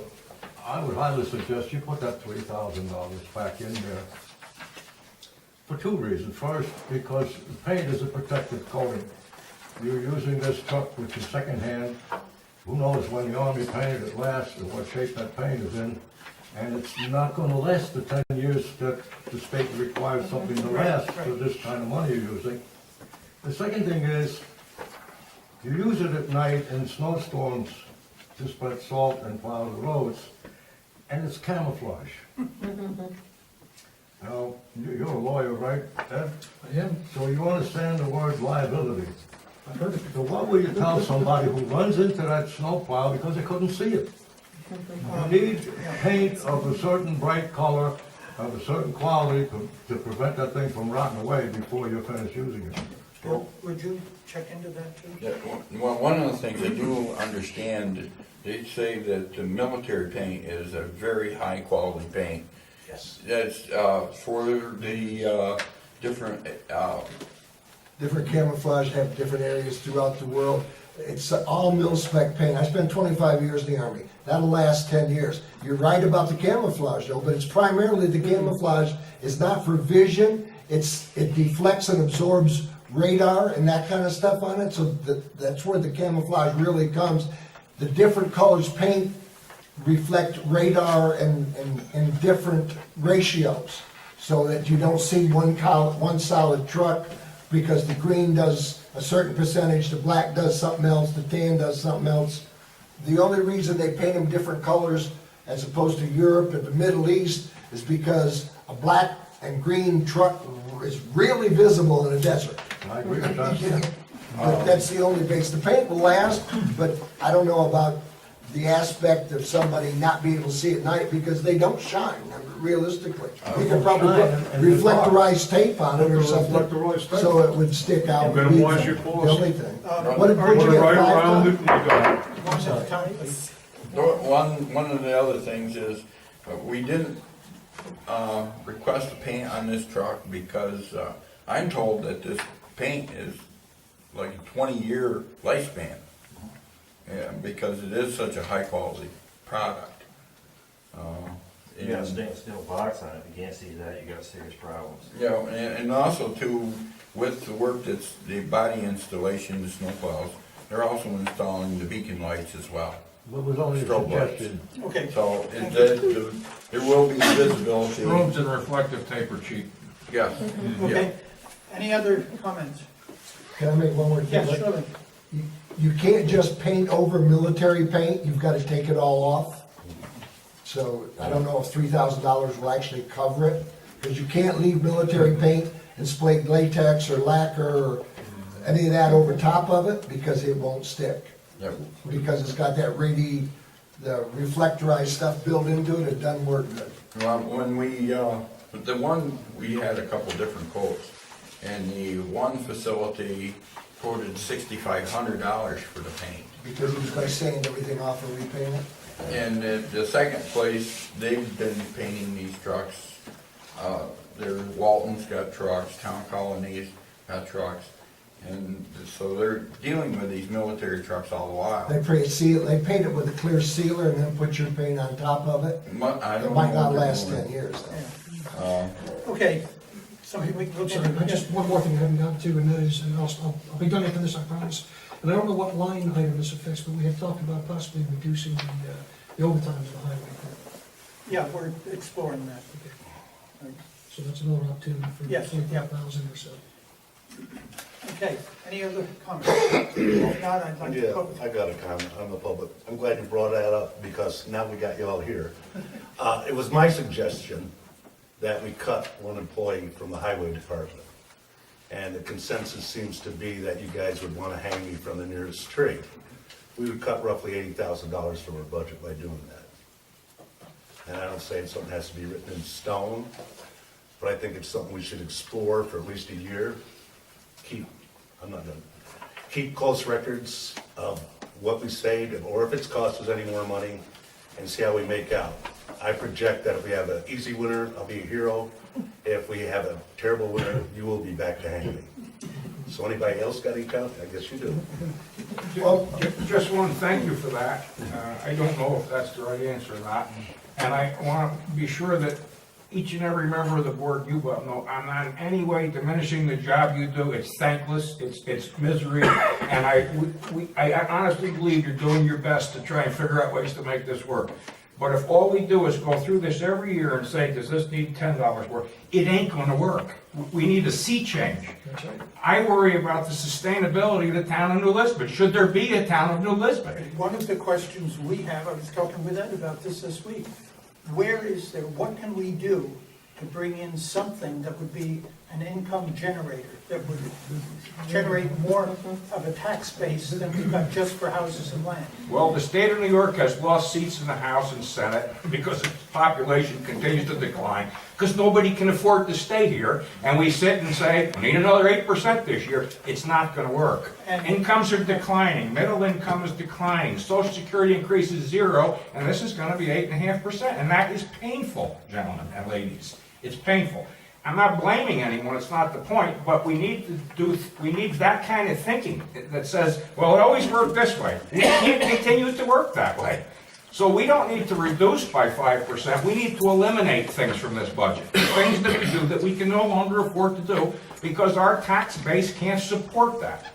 I would highly suggest you put that $3,000 back in there. For two reasons. First, because paint is a protective coating. You're using this truck, which is secondhand. Who knows when the Army painted it last, or what shape that paint is in. And it's not gonna last the 10 years that the state requires something to last for this kind of money you're using. The second thing is, you use it at night in snowstorms to spread salt and plow the roads, and it's camouflage. Now, you're a lawyer, right, Ed? I am, So you understand the word liability. I heard it. So what will you tell somebody who runs into that snowplow because they couldn't see it? You need paint of a certain bright color, of a certain quality to prevent that thing from rotting away before you're finished using it. Bill, would you check into that too? Yeah, well, one of the things I do understand, they say that the military paint is a very high quality paint. Yes. That's for the different, Different camouflage, have different areas throughout the world. It's all mil-spec paint. I spent 25 years in the Army. That'll last 10 years. You're right about the camouflage though, but it's primarily the camouflage is not for vision. It deflects and absorbs radar and that kind of stuff on it, so that's where the camouflage really comes. The different colors paint reflect radar and different ratios, so that you don't see one solid truck, because the green does a certain percentage, the black does something else, the tan does something else. The only reason they paint them different colors as opposed to Europe and the Middle East is because a black and green truck is really visible in a desert. I agree with that. You know, but that's the only base. The paint will last, but I don't know about the aspect of somebody not being able to see at night because they don't shine, realistically. You could probably Shine put and they're dark. reflectorized tape on it or something, Reflectorized tape. so it would stick out. You minimize your cost. The only thing. What Put did it you get, right 5 around it, ton? and you got it. One at a time, please. one of the other things is, we didn't request a paint on this truck because I'm told that this paint is like a 20-year lifespan. Yeah, because it is such a high-quality product. You got a stainless steel box on it, if you can't see that, you got serious problems. Yeah, and also too, with the work that's the body installation, the snowplows, they're also installing the beacon lights as well. What was only a Strobe lights. suggestion? Okay, So there will be visibility. Strobes and reflective tape are cheap. Yeah. okay. Any other comments? Can I make one more thing? Yes, surely. You can't just paint over military paint, you've gotta take it all off. So I don't know if $3,000 will actually cover it, because you can't leave military paint and spray latex or lacquer or any of that over top of it, because it won't stick. Yep. Because it's got that the reflectorized stuff built into it, it doesn't work good. Well, when the one, we had a couple different quotes, and the one facility quoted $6,500 for the paint. Because he was gonna sand everything off and repaint it. And the second place, they've been painting these trucks. Walton's got trucks, Town Colony's got trucks. And so they're dealing with these military trucks all the while. They paint it with a clear sealer and then put your paint on top of it. I It don't might know not what they're last doing. 10 years though. Okay, somebody, we can I'm look sorry, at just one more thing I haven't gotten to, and that is, and I'll be done after this, I promise. And I don't know what line item this affects, but we had talked about possibly reducing the overtime of the highway crew. Yeah, we're exploring that. So that's another opportunity for Yes, 45,000 or so. Okay, any other comments? If not, I'd like to. Yeah, I got a comment on the public. I'm glad you brought that up, because now we got you all here. It was my suggestion that we cut one employee from the highway department. And the consensus seems to be that you guys would want to hang me from the nearest tree. We would cut roughly $80,000 from our budget by doing that. And I don't say something has to be written in stone, but I think it's something we should explore for at least a year. Keep close records of what we saved, or if it's cost us any more money, and see how we make out. I project that if we have an easy winter, I'll be a hero. If we have a terrible winter, you will be back to hang me. So anybody else got any comment? I guess you do. Well, just want to thank you for that. I don't know if that's the right answer or not. And I want to be sure that each and every member of the board, you well know, I'm not in any way diminishing the job you do. It's thankless, it's misery, and I honestly believe you're doing your best to try and figure out ways to make this work. But if all we do is go through this every year and say, does this need $10 work? It ain't gonna work. We need a sea change. That's right. I worry about the sustainability of the town of New Lisbon. Should there be a town of New Lisbon? One of the questions we have, I was talking with Ed about this week, what can we do to bring in something that would be an income generator, that would generate more of a tax base than we've got just for houses and land? Well, the state of New York has lost seats in the House and Senate because its population continues to decline, because nobody can afford to stay here, and we sit and say, we need another 8% this year. It's not gonna work. And- Incomes are declining, middle income is declining, Social Security increase is 0, and this is gonna be 8.5%, and that is painful, gentlemen and ladies. It's painful. I'm not blaming anyone, it's not the point, but we need that kind of thinking that says, well, it always worked this way. We can't continue to work that way. So we don't need to reduce by 5%, we need to eliminate things from this budget. Things that we do that we can no longer afford to do because our tax base can't support that.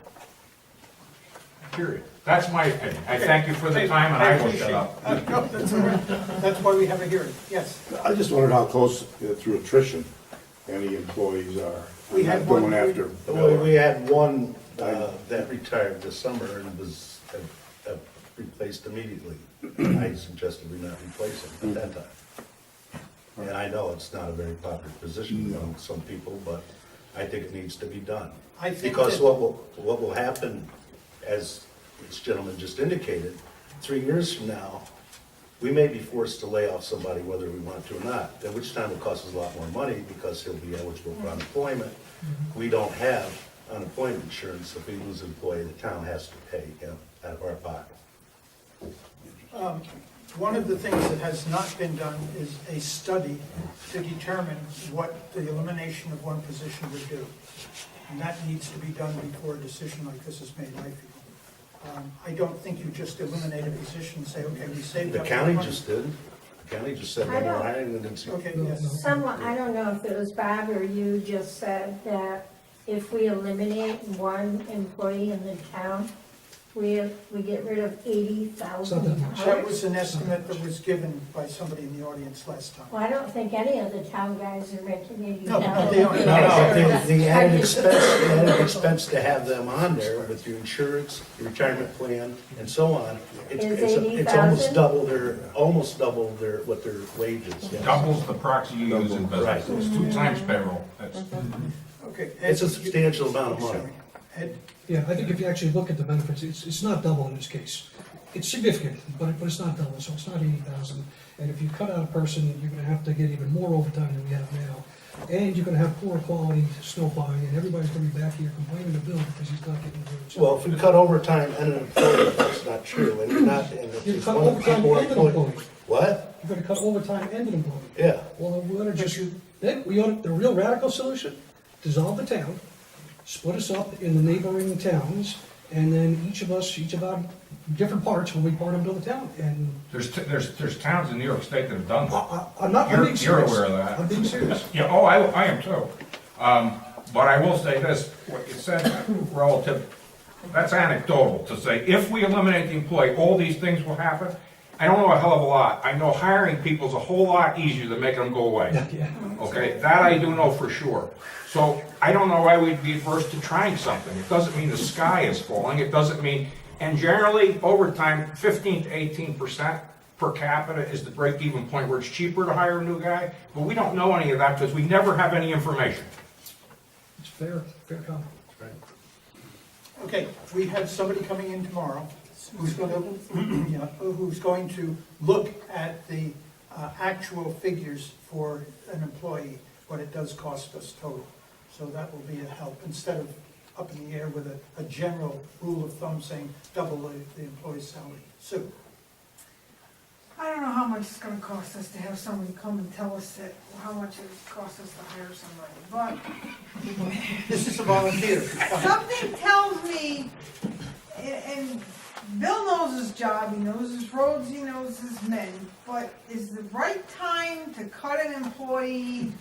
Period. That's my opinion. I thank you for the time and I will shut up. No, that's all right. That's why we have a hearing, yes. I just wondered how close, through attrition, any employees are. We had going one- after. We had one that retired this summer and was replaced immediately. I suggested we not replace him at that time. And I know it's not a very popular position among some people, but I think it needs to be done. I think Because that- what will happen, as this gentleman just indicated, 3 years from now, we may be forced to lay off somebody whether we want to or not, at which time it costs us a lot more money because he'll be eligible for unemployment. We don't have unemployment insurance. If we lose an employee, the town has to pay him out of our pocket. One of the things that has not been done is a study to determine what the elimination of one position would do. And that needs to be done before a decision like this is made, I feel. I don't think you just eliminate a position and say, okay, we saved The up. county money. just did. The county just said, I no more don't- hiring, and then Okay, yes. Someone, I don't know if it was Bob or you, just said that if we eliminate one employee in the town, we get rid of $80,000. That was an estimate that was given by somebody in the audience last time. Well, I don't think any of the town guys are making $80,000. No, they don't. the added expense to have them on there with the insurance, the retirement plan, and so on. It's almost double their, what their wages. yes. Doubles the proxy you use in business. Right. It's 2 times payroll. That's, Okay. It's a substantial amount of money. Ed, Yeah, I think if you actually look at the benefits, it's not double in this case. It's significant, but it's not double, so it's not 80,000. And if you cut out a person, you're gonna have to get even more overtime than we have now. And you're gonna have poor quality snow plowing, and everybody's gonna be back here complaining to Bill because he's not getting the roads. Well, if we cut overtime and an employee, that's not true, and you're not, and if You it's cut one of the overtime people and an employed. employee. What? You're gonna cut overtime and an employee. Yeah. Well, we ought to just, the real radical solution, dissolve the town, split us up in the neighboring towns, and then each of our different parts will be part of another town, and there's towns in New York State that have done that. I'm not, I'm You're being serious. aware of that. I'm being serious. Yeah, oh, I am too. But I will say this, what you said relative, that's anecdotal to say, if we eliminate the employee, all these things will happen. I don't know a hell of a lot. I know hiring people is a whole lot easier than making them go away. Yeah. Okay, that I do know for sure. So I don't know why we'd be adverse to trying something. It doesn't mean the sky is falling. It doesn't mean, and generally, overtime, 15 to 18% per capita is the break-even point where it's cheaper to hire a new guy. But we don't know any of that because we never have any information. It's fair comment. Okay, we have somebody coming in tomorrow who's going to look at the actual figures for an employee, what it does cost us total. So that will be a help, instead of up in the air with a general rule of thumb saying double the employee's salary. Sue? I don't know how much it's gonna cost us to have somebody come and tell us that, how much it costs us to hire somebody, but This is a volunteer. something tells me, and Bill knows his job, he knows his roads, he knows his men, but is the right time to cut an employee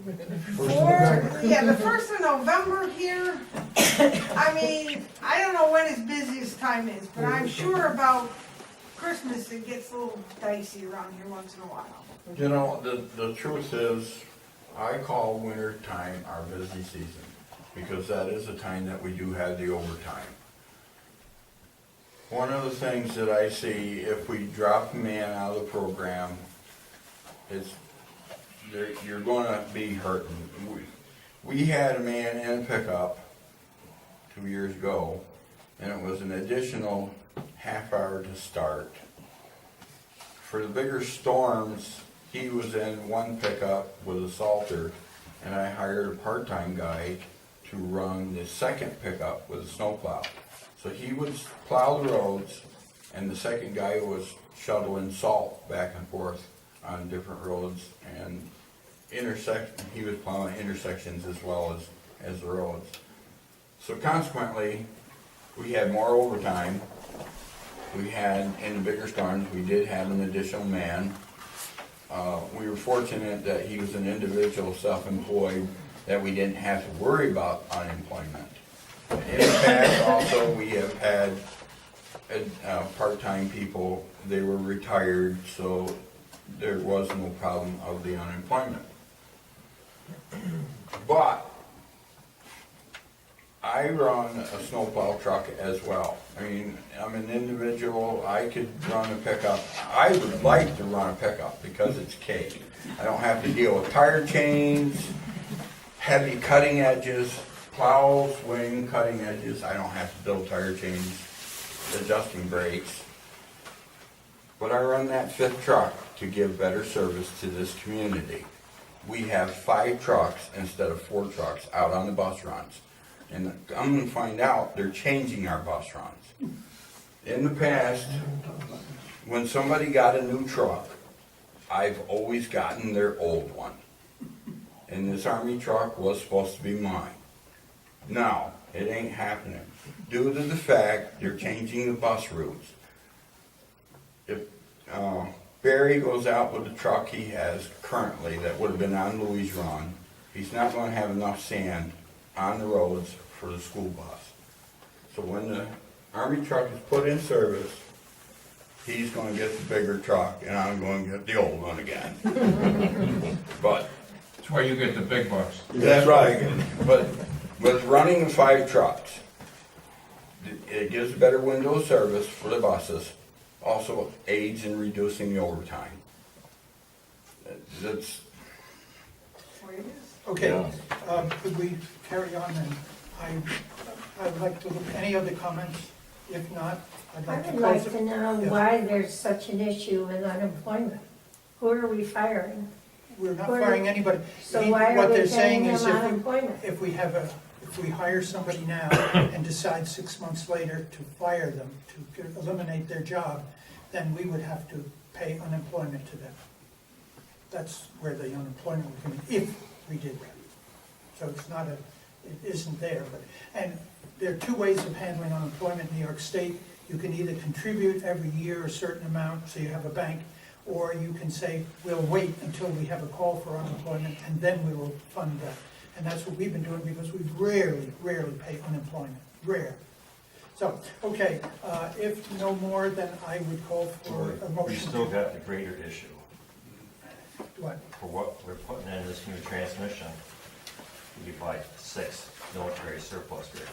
the 1st of November here? I mean, I don't know when his busiest time is, but I'm sure about Christmas it gets a little dicey around here once in a while. You know, the truth is, I call winter time our busy season, because that is the time that we do have the overtime. One of the things that I see, if we drop a man out of the program, you're gonna be hurting. We had a man in a pickup 2 years ago, and it was an additional half hour to start. For the bigger storms, he was in one pickup with a salter, and I hired a part-time guy to run the second pickup with a snowplow. So he would plow the roads, and the second guy was shoveling salt back and forth on different roads, and he was plowing intersections as well as the roads. So consequently, we had more overtime. We had, in the bigger storms, we did have an additional man. We were fortunate that he was an individual self-employed, that we didn't have to worry about unemployment. In the past also, we have had part-time people, they were retired, so there was no problem of the unemployment. But I run a snowplow truck as well. I mean, I'm an individual, I could run a pickup. I would like to run a pickup because it's cake. I don't have to deal with tire chains, heavy cutting edges, plow, swing, cutting edges. I don't have to build tire chains, adjusting brakes. But I run that 5th truck to give better service to this community. We have 5 trucks instead of 4 trucks out on the bus runs. And I'm going to find out they're changing our bus runs. In the past, when somebody got a new truck, I've always gotten their old one. And this Army truck was supposed to be mine. Now, it ain't happening. Due to the fact they're changing the bus routes. If Barry goes out with the truck he has currently that would have been on Louis' run, he's not going to have enough sand on the roads for the school bus. So when the Army truck is put in service, he's going to get the bigger truck and I'm going to get the old one again. But That's why you get the big bucks. that's right. But with running the 5 trucks, it gives better window of service for the buses, also aids in reducing the overtime. That's, Okay, could we carry on then? I'd like to look, any other comments? If not, I'd I like to would close like it. to know Yeah. why there's such an issue with unemployment. Who are we firing? We're not Who are- firing anybody. So why What are we they're saying paying is them unemployment? if we hire somebody now and decide 6 months later to fire them, to eliminate their job, then we would have to pay unemployment to them. That's where the unemployment would come in, if we did that. So it's not it isn't there, but, and there are 2 ways of handling unemployment in New York State. You can either contribute every year a certain amount, so you have a bank, or you can say, we'll wait until we have a call for unemployment, and then we will fund that. And that's what we've been doing, because we rarely pay unemployment, rare. So, okay, if no more, then I would call for a motion. We still got the greater issue. What? For what we're putting in this new transmission, we buy 6 military surplus graders.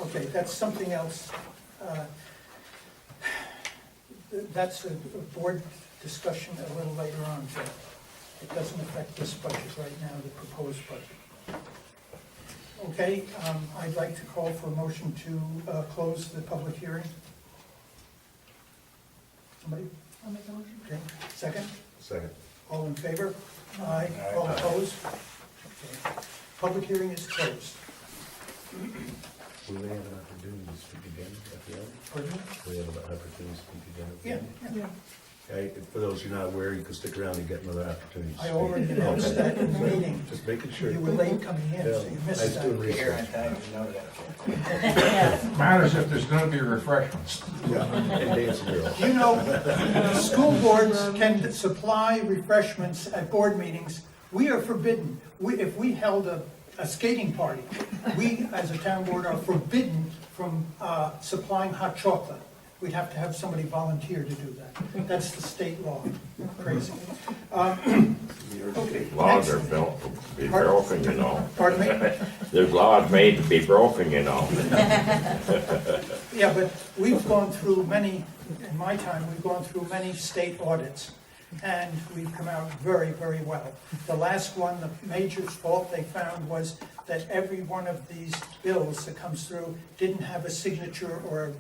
Okay, that's something else. That's a board discussion a little later on, so it doesn't affect this budget right now, the proposed budget. Okay, I'd like to call for a motion to close the public hearing. Somebody? I'll make a motion. Okay, second? Second. All in favor? Aye. All opposed? Okay. Public hearing is closed. Will they have an opportunity to speak again at the end? Pardon me? Will they have an opportunity to speak again at the Yeah, end? yeah. Okay, for those who are not aware, you can stick around and get another opportunity to I speak. already announced that in the meeting. Just making sure. You were late coming in, so you I missed was doing that. research. Matters if there's gonna be refreshments. Yeah, and dancing girls. You know, school boards can supply refreshments at board meetings. We are forbidden. If we held a skating party, we, as a town board, are forbidden from supplying hot chocolate. We'd have to have somebody volunteer to do that. That's the state law. Crazy. Okay. Laws are next. built to be Pardon? broken, you know. Pardon me? There's laws made to be broken, you know. Yeah, but we've gone through many, in my time, we've gone through many state audits, and we've come out very, very well. The last one, the major fault they found was that every one of these bills that comes through didn't have a signature or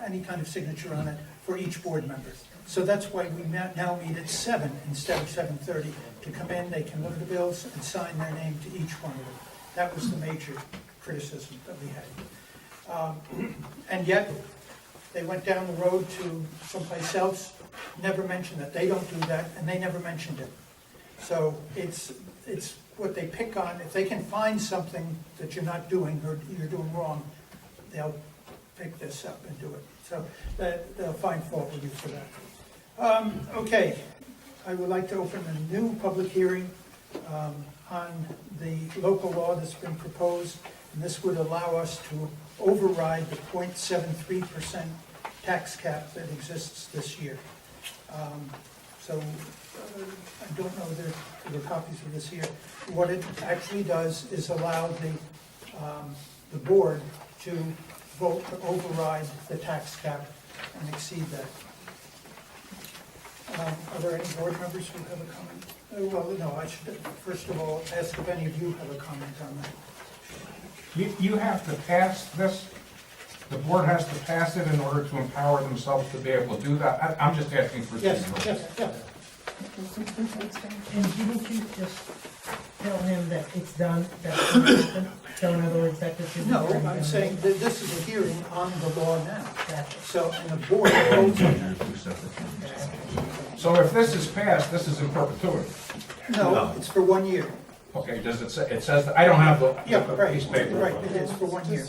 any kind of signature on it for each board member. So that's why we now meet at 7 instead of 7:30 to come in. They can look at the bills and sign their name to each one of them. That was the major criticism that we had. And yet, they went down the road to someplace else, never mentioned that. They don't do that, and they never mentioned it. So it's what they pick on. If they can find something that you're not doing or you're doing wrong, they'll pick this up and do it. So they'll find fault with you for that. Okay, I would like to open a new public hearing on the local law that's been proposed. And this would allow us to override the 0.73% tax cap that exists this year. So I don't know if there are copies of this here. What it actually does is allow the board to vote to override the tax cap and exceed that. Are there any board members who have a comment? Well, no, I should first of all ask if any of you have a comment on that. You have to pass this, the board has to pass it in order to empower themselves to be able to do that. I'm just asking for. Yes, yes, yes. And didn't you just tell him that it's done, that's what happened? So in other words, that this is. No, I'm saying that this is a hearing on the law now. So, and the board votes on that. So if this is passed, this is in perpetuity? No, it's for 1 year. Okay, does it say, it says, I don't have the Yeah, the right, piece of paper. right, it is for 1 year.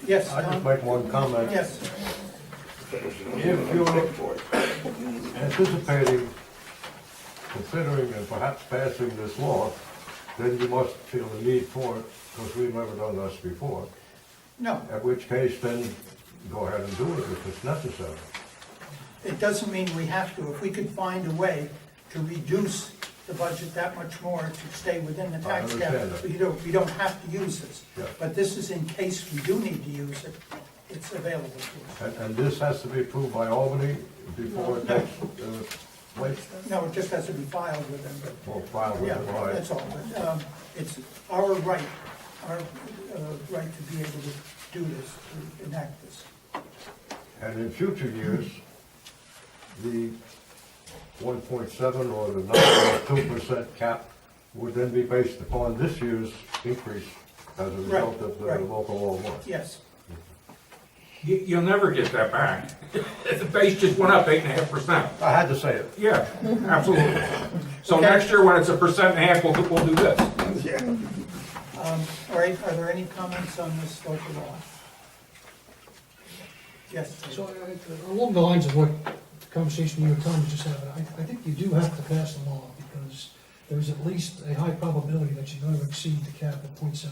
Yes, I just Tom? make one comment. Yes. If you're anticipating, considering and perhaps passing this law, then you must feel the need for it, because we've never done this before. No, At which case, then go ahead and do it if it's necessary. it doesn't mean we have to. If we could find a way to reduce the budget that much more to stay within the tax cap, understand that. we don't have to use this. Yeah. But this is in case we do need to use it, it's available to us. And this has to be approved by Albany before it takes place, No, it just has to be filed with them. or filed with Yeah, it, right? that's all. But it's our right to be able to do this, to enact this. And in future years, the 1.7 or the 9.2% cap would then be based upon this year's increase as a result of the right. local law one. Yes. You'll never get that back. The base just went up 8.5%. I had to say it. Yeah, absolutely. So Okay. next year, when it's 1.5%, we'll do this. All right, are there any comments on this local law? Yes. So along the lines of what the conversation you and Tom were just having, I think you do have to pass the law because there's at least a high probability that you're going to exceed the cap of 0.73.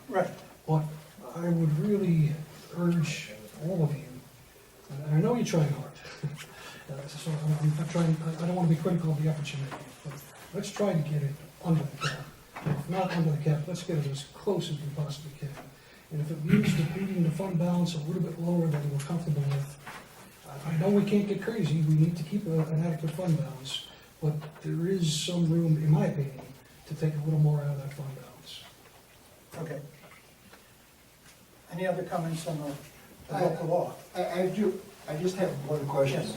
Right. But I would really urge all of you, and I know you're trying hard, so I'm not trying, I don't want to be critical of the efforts you're making, but let's try to get it under the cap. If not under the cap, let's get it as close as we possibly can. And if it means depleting the fund balance a little bit lower than we're comfortable with, I know we can't get crazy, we need to keep an adequate fund balance, but there is some room, in my opinion, to take a little more out of that fund balance. Okay. Any other comments on the local law? I just have one question.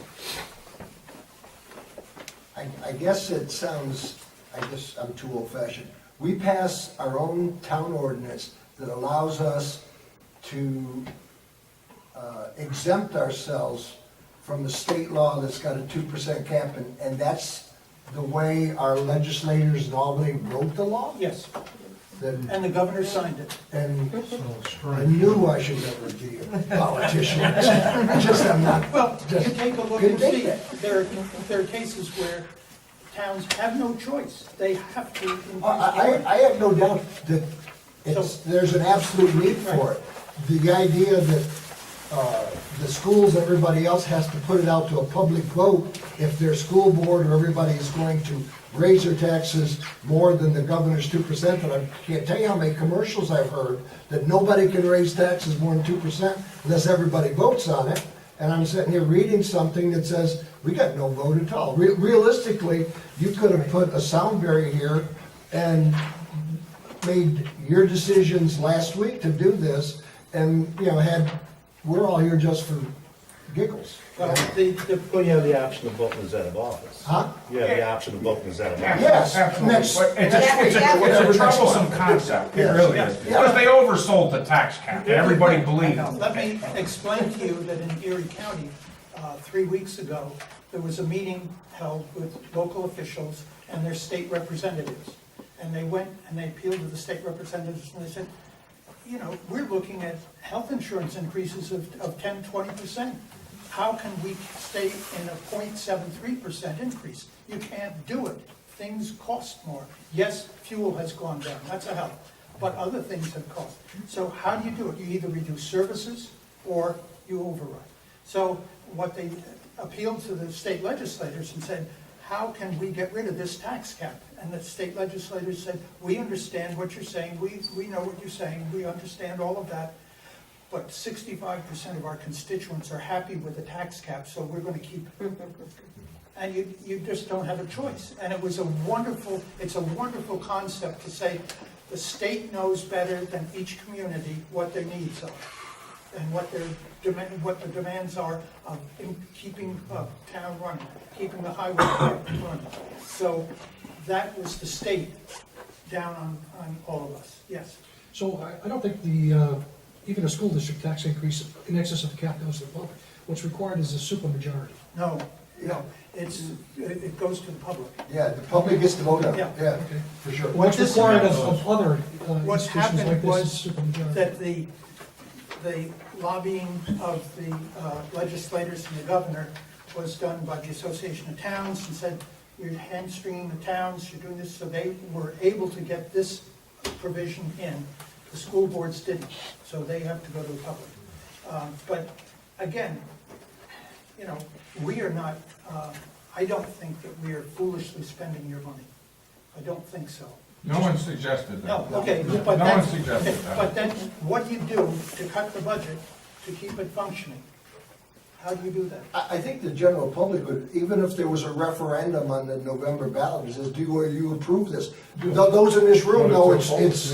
I guess it sounds, I'm too old fashioned. We pass our own town ordinance that allows us to exempt ourselves from the state law that's got a 2% cap, and that's the way our legislators in Albany wrote the law? Yes. Then, And the governor signed it. and I knew I should never be a politician. I just am not. Well, you just take a look couldn't and take see, it. there are cases where towns have no choice. They have to increase the I have no doubt that there's an absolute need for it. The idea that the schools, everybody else has to put it out to a public vote if their school board or everybody is going to raise their taxes more than the governor's 2%, and I can't tell you how many commercials I've heard that nobody can raise taxes more than 2% unless everybody votes on it. And I'm sitting here reading something that says, we got no vote at all. Realistically, you could have put a sound barrier here and made your decisions last week to do this, and, we're all here just for giggles. Well, Well, you have the option of voting instead of office. Huh? You have the option of voting instead of office. Yes, Absolutely. next- But it's a troublesome concept, it really is. Because they oversold the tax cap, and everybody believed it. Let me explain to you that in Erie County, 3 weeks ago, there was a meeting held with local officials and their state representatives. And they went and they appealed to the state representatives and they said, we're looking at health insurance increases of 10, 20%. How can we stay in a 0.73% increase? You can't do it. Things cost more. Yes, fuel has gone down, that's a help, but other things have cost. So how do you do it? You either reduce services or you override. So what they appealed to the state legislators and said, how can we get rid of this tax cap? And the state legislators said, we understand what you're saying, we know what you're saying, we understand all of that, but 65% of our constituents are happy with the tax cap, so we're going to keep it. And you just don't have a choice. And it's a wonderful concept to say the state knows better than each community what their needs are. and what the demands are of keeping town running, keeping the highway running. So that was the state down on all of us, yes. So I don't think the, even a school district tax increase in excess of the cap goes to the public. What's required is a supermajority. No, it goes to the public. Yeah, the public gets to vote on it, Yeah. yeah, Okay. for sure. What's this required happened- of other What institutions happened like this was is supermajority. that the lobbying of the legislators and the governor was done by the Association of Towns and said, you're hamstringing the towns, you're doing this, so they were able to get this provision in. The school boards didn't, so they have to go to the public. But again, you know, we are not, I don't think that we are foolishly spending your money. I don't think so. No one suggested that. No, okay, No but one then, suggested that. but then what do you do to cut the budget to keep it functioning? How do you do that? I think the general public would, even if there was a referendum on the November ballot, that says, do you approve this? Those in this room know it's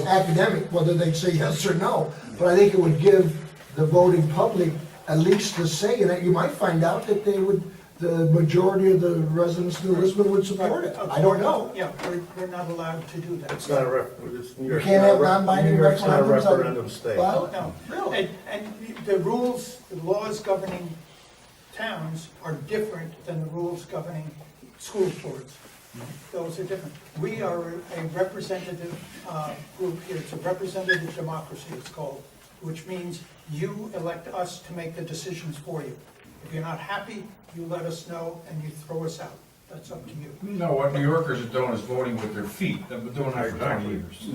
academic, whether they say yes or no, but I think it would give the voting public at least a say, and you might find out that they would, the majority of the residents of Lisbon would support it. I don't know. Yeah, we're not allowed to do that. It's not a You can't have non-binding It's not a referendums on- referendum state. Well, No, really? and the rules, the laws governing towns are different than the rules governing school boards. Those are different. We are a representative group here, it's a representative democracy, it's called, which means you elect us to make the decisions for you. If you're not happy, you let us know and you throw us out. That's up to you. No, what New Yorkers are doing is voting with their feet. They've been doing that for 20 years.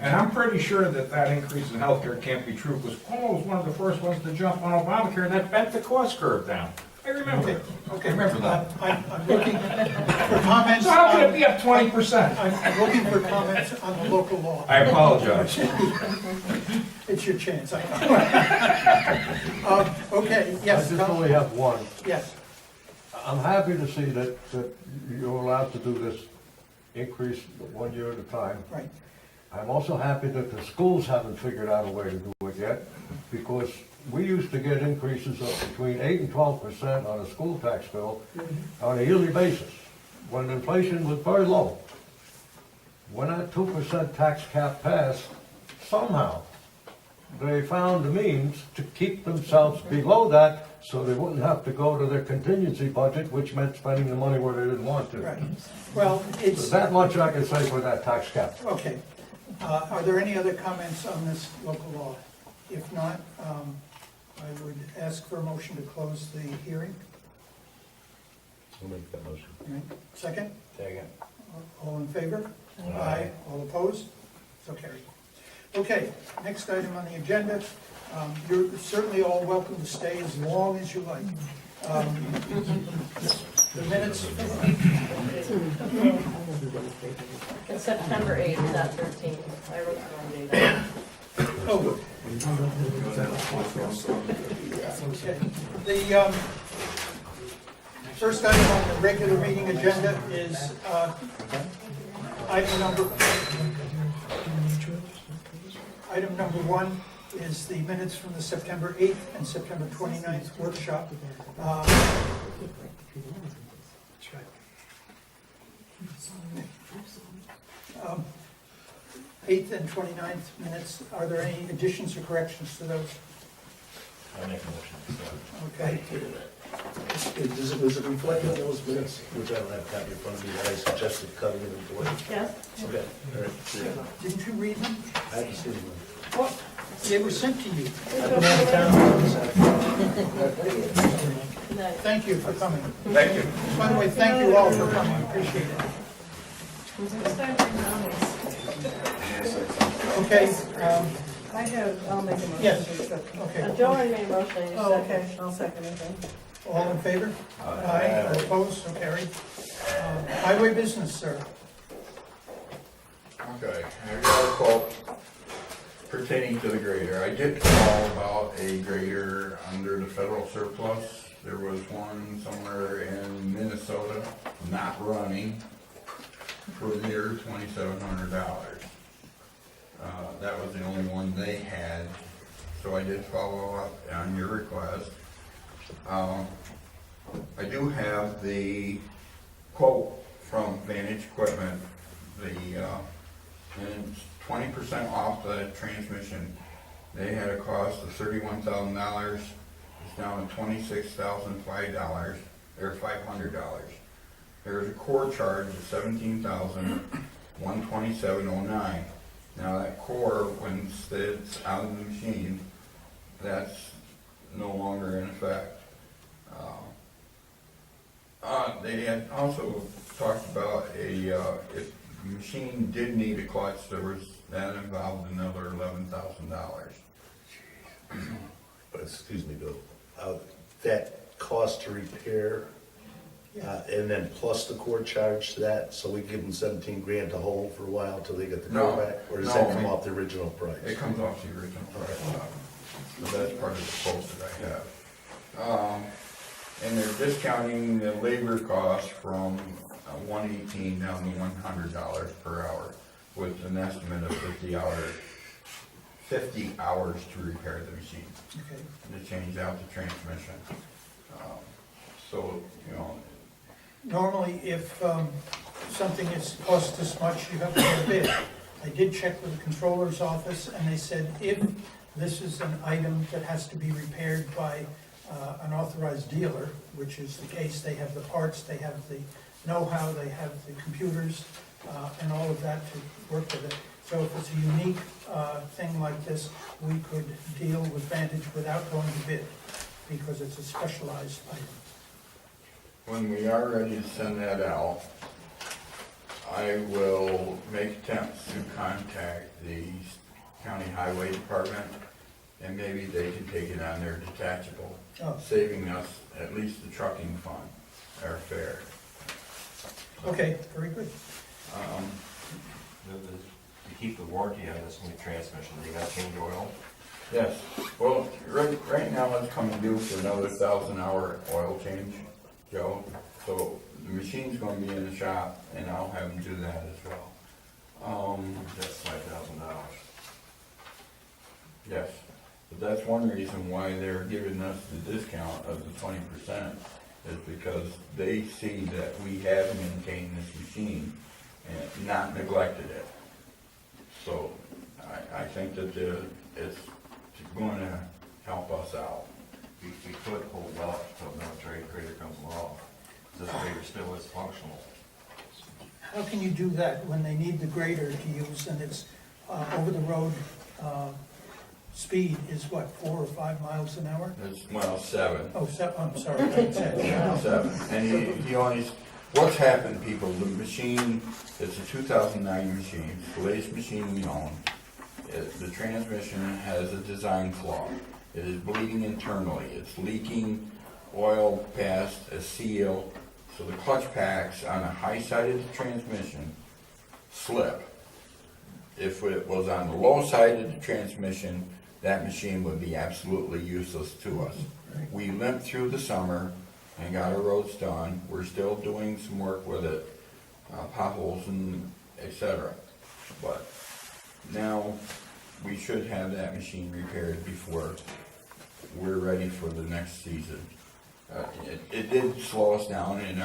And I'm pretty sure that that increase in healthcare can't be true, because Cuomo was one of the first ones to jump on Obamacare, and that bent the cost curve down. I remember it. Okay. I remember that. I'm looking for comments. So how could it be up 20%? I'm looking for comments on the local law. I apologize. It's your chance. Okay, I yes. just only have one. Yes, I'm happy to see that you're allowed to do this increase 1 year at a time. right. I'm also happy that the schools haven't figured out a way to do it yet, because we used to get increases of between 8 and 12% on a school tax bill on a yearly basis, when inflation was very low. When that 2% tax cap passed, somehow, they found the means to keep themselves below that, so they wouldn't have to go to their contingency budget, which meant spending the money where they didn't want to. Right. Well, So it's, that much I can say for that tax cap. okay. Are there any other comments on this local law? If not, I would ask for a motion to close the hearing. I'll make that motion. All right. Second? Second. All in favor? Aye. All opposed? So carried. Okay, next item on the agenda. You're certainly all welcome to stay as long as you like. The minutes, It's September 8th, not 13th. I wrote the wrong date down. oh, okay. The first item on the regular meeting agenda is item number 1 is the minutes from the September 8th and September 29th workshop. 8th and 29th minutes, are there any additions or corrections to those? I make a motion to accept. Okay. Was it reflected in those minutes, which I don't have a copy in front of me, that I suggested cutting it into order? Yes? Okay, all right. Didn't you read them? I haven't seen them. What? They were sent to you. Good night. Thank you for coming. Thank you. By the way, thank you all for coming, appreciate it. Okay, I'll make a motion. yes, okay. Joe already made a motion. You Oh, second. okay, I'll second it then. All in favor? Aye. All opposed, so carried. Highway business, sir. Okay, I got a call pertaining to the grader. I did call about a grader under the federal surplus. There was one somewhere in Minnesota not running for near $2,700. That was the only one they had so I did follow up on your request. I do have the quote from Vantage Equipment, and it's 20% off the transmission. They had a cost of $31,000, it's down to $26,005, or $500. There's a core charge of $17,127.09. Now that core, when it's out of the machine, that's no longer in effect. They had also talked about if the machine did need a clutch, that involved another $11,000. Excuse me, Bill, that cost to repair, and then plus the core charge to that, so we give them 17 grand to hold for a while till they get the core back? Or does that come off the original price? It comes off the original price. So that's part of the quote that I have. And they're discounting the labor cost from $118 down to $100 per hour, with an estimate of 50 hours to repair the machine. Okay. And to change out the transmission. So, you know. Normally, if something is cost this much, you have to get a bid. I did check with the controller's office, and they said if this is an item that has to be repaired by an authorized dealer, which is the case, they have the parts, they have the know-how, they have the computers, and all of that to work with it. So if it's a unique thing like this, we could deal with Vantage without going to bid, because it's a specialized item. When we are ready to send that out, I will make attempts to contact the county highway department, and maybe they can take it on their detachable, saving us at least the trucking fund, our fare. Okay, very good. To keep the warranty on this new transmission, you gotta change oil? Yes, well, right now it's coming due for another 1,000-hour oil change, Joe. So the machine's gonna be in the shop, and I'll have them do that as well. That's $5,000. Yes, but that's one reason why they're giving us the discount of the 20%, is because they see that we have maintained this machine and not neglected it. So I think that it's going to help us out. We could hold off until military grader comes along. This grader still is functional. How can you do that when they need the grader to use, and it's over the road speed is what, 4 or 5 miles an hour? Well, 7. Oh, I'm sorry, I said 7. And he only, what's happened, people, the machine, it's a 2009 machine, it's the latest machine we own. The transmission has a design flaw. It is bleeding internally. It's leaking oil past a seal, so the clutch packs on the high side of the transmission slip. If it was on the low side of the transmission, that machine would be absolutely useless to us. We limped through the summer and got our roads done. We're still doing some work with it, potholes and etc. But now we should have that machine repaired before we're ready for the next season. It did slow us down in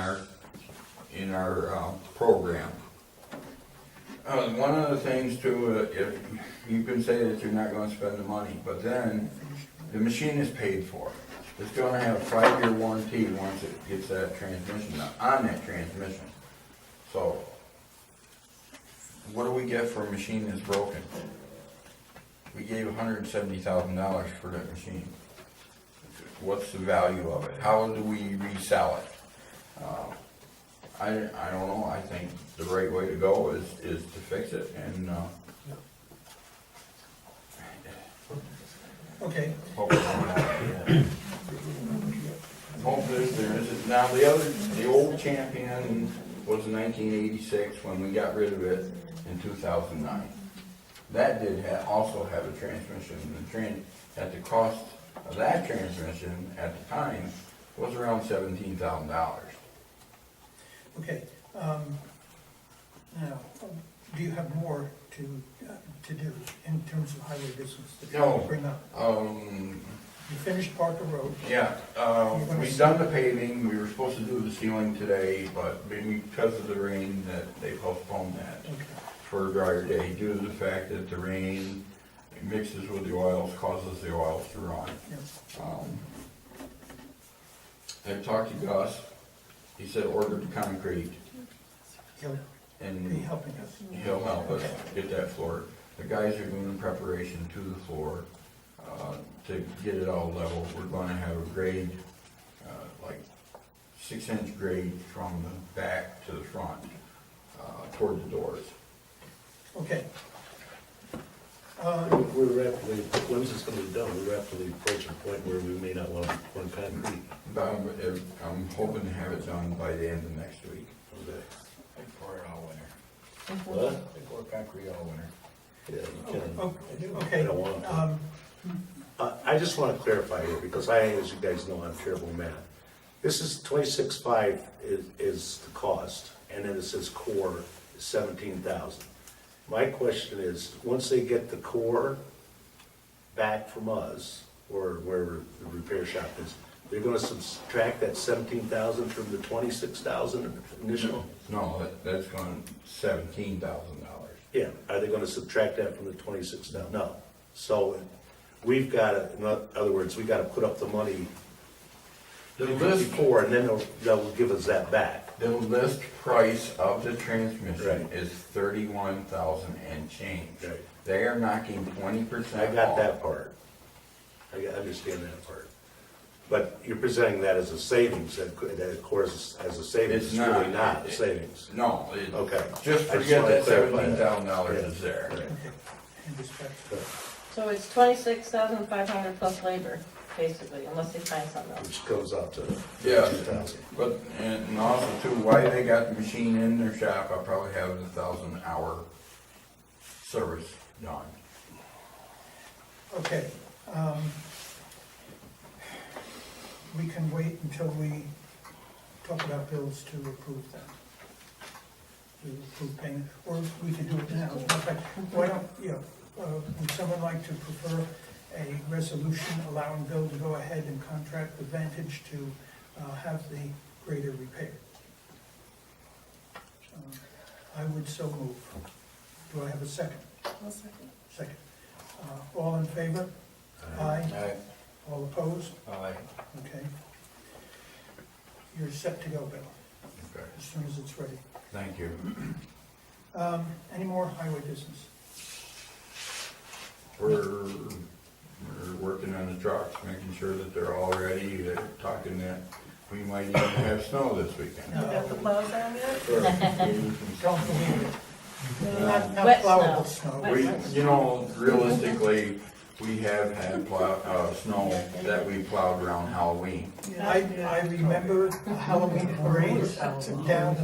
our program. One of the things too, if you can say that you're not going to spend the money, but then the machine is paid for. It's going to have a 5-year warranty once it gets that transmission on that transmission. So what do we get for a machine that's broken? We gave $170,000 for that machine. What's the value of it? How do we resell it? I don't know. I think the right way to go is to fix it and okay. Hopefully there is. Now the old Champion was in 1986 when we got rid of it in 2009. That did also have a transmission. At the cost of that transmission at the time was around $17,000. Okay, now, do you have more to do in terms of highway business that you No. want to bring up? You finished Parker Road. Yeah, You're gonna we've done the paving, we were supposed to do the ceiling today, but because of the rain, that they postponed that Okay. for a drier day, due to the fact that the rain mixes with the oils, causes the oils to run. Yeah. I talked to Gus, he said order the concrete, He'll and be helping us. he'll help us get that floor. The guys are doing preparation to the floor, to get it all level. We're gonna have a grade, like 6-inch grade from the back to the front, toward the doors. Okay. We're rapidly, when's this gonna be done? We're rapidly approaching a point where we may not want to pour concrete. I'm hoping to have it done by the end of next week. Okay. They pour it all winter. What? They pour concrete all winter. Yeah, you can. Okay. I don't want to. I just want to clarify here, because as you guys know, I'm terrible at math. This is 26.5 is the cost, and then it says core is 17,000. My question is, once they get the core back from us, or wherever the repair shop is, they're gonna subtract that 17,000 from the 26,000 initial? No, that's going $17,000. Yeah, are they gonna subtract that from the 26,000? No. So we've gotta, in other words, we gotta put up the money The list, before, and then they'll give us that back. the list price of the transmission Right. is $31,000 and change. Right. They are knocking 20% off. I got that part. I understand that part. But you're presenting that as a savings, that of course, as a savings, It's it's really not. not a savings. No, Okay. just I forget wanna that clarify $17,000 Yeah. is there. Okay. And dispatch. So it's 26,500 plus labor, basically, unless they find something else. Which comes out to Yeah. 2,000. But, and also too, why they got the machine in their shop, I probably have 1,000-hour service done. Okay. We can wait until we talk about bills to approve them. To approve payment, or we can do it now. In fact, why don't, would someone like to prefer a resolution allowing Bill to go ahead and contract with Vantage to have the grader repaired? I would so move. Do I have a second? I'll second. Second. All in favor? Aye. All opposed? Aye. Okay. You're set to go, Bill, Okay, as soon as it's ready. thank you. Any more highway business? We're working on the trucks, making sure that they're all ready. They're talking that we might even have snow this weekend. You got the plows down yet? Don't believe it. Not Wet plowable snow. snow. Realistically, we have had snow that we plowed around Halloween. I remember a Halloween parade down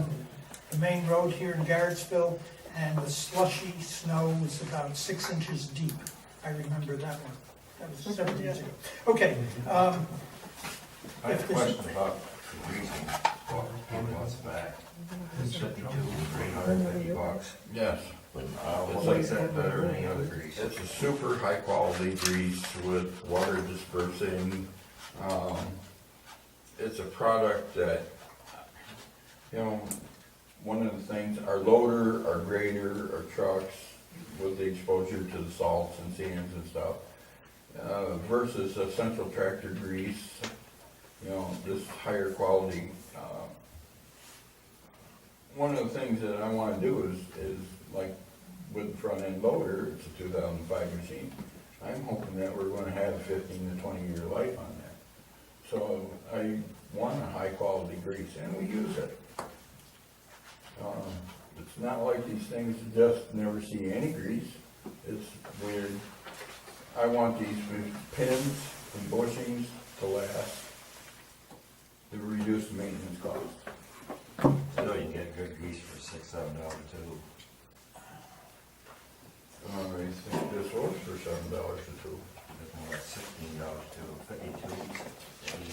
the main road here in Garrettsville, and the slushy snow was about 6 inches deep. I remember that one. That was 7 years ago. Okay. I have a question about the greasing, what's back? It's 52, $350. Yes. What makes that better than any other grease? It's a super high quality grease with water dispersing. It's a product that, one of the things, our loader, our grader, our trucks, with the exposure to the salts and sands and stuff, versus a central tractor grease, this higher quality. One of the things that I want to do is like with the front end loader, it's a 2005 machine. I'm hoping that we're going to have a 15 to 20 year life on that. So I want a high quality grease, and we use it. It's not like these things just never see any grease. It's weird. I want these pins and bushings to last, to reduce the maintenance cost. I know you get good grease for $6, $7 too. I think this was for $7 a tube. It's more like $16 too, 52,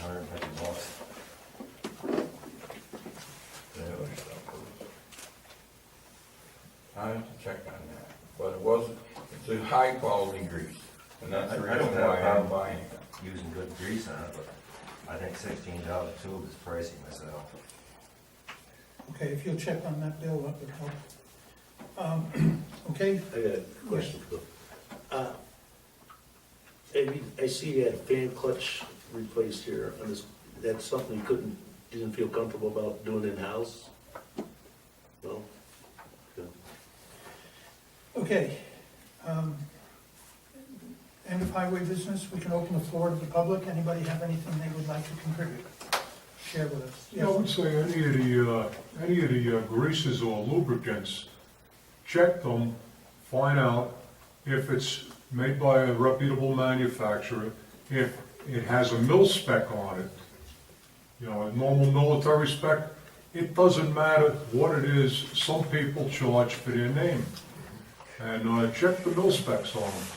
$850. The other stuff was. I have to check but it wasn't, it's a high quality grease, and that's the I don't reason have a why I'm problem buying it. using good grease on it, but I think $16 a tube is pricey myself. Okay, if you'll check on that bill, that would help. Okay, I got a question for I see you had a fan clutch replaced here, and that's something you didn't feel comfortable about doing in-house? No? okay. End of highway business, we can open the floor to the public. Anybody have anything they would like to contribute? Share with us. I would say any of the greases or lubricants, check them, find out if it's made by a reputable manufacturer, if it has a mil spec on it, you know, a normal military spec. It doesn't matter what it is, some people charge for their name. And check the mil specs on them.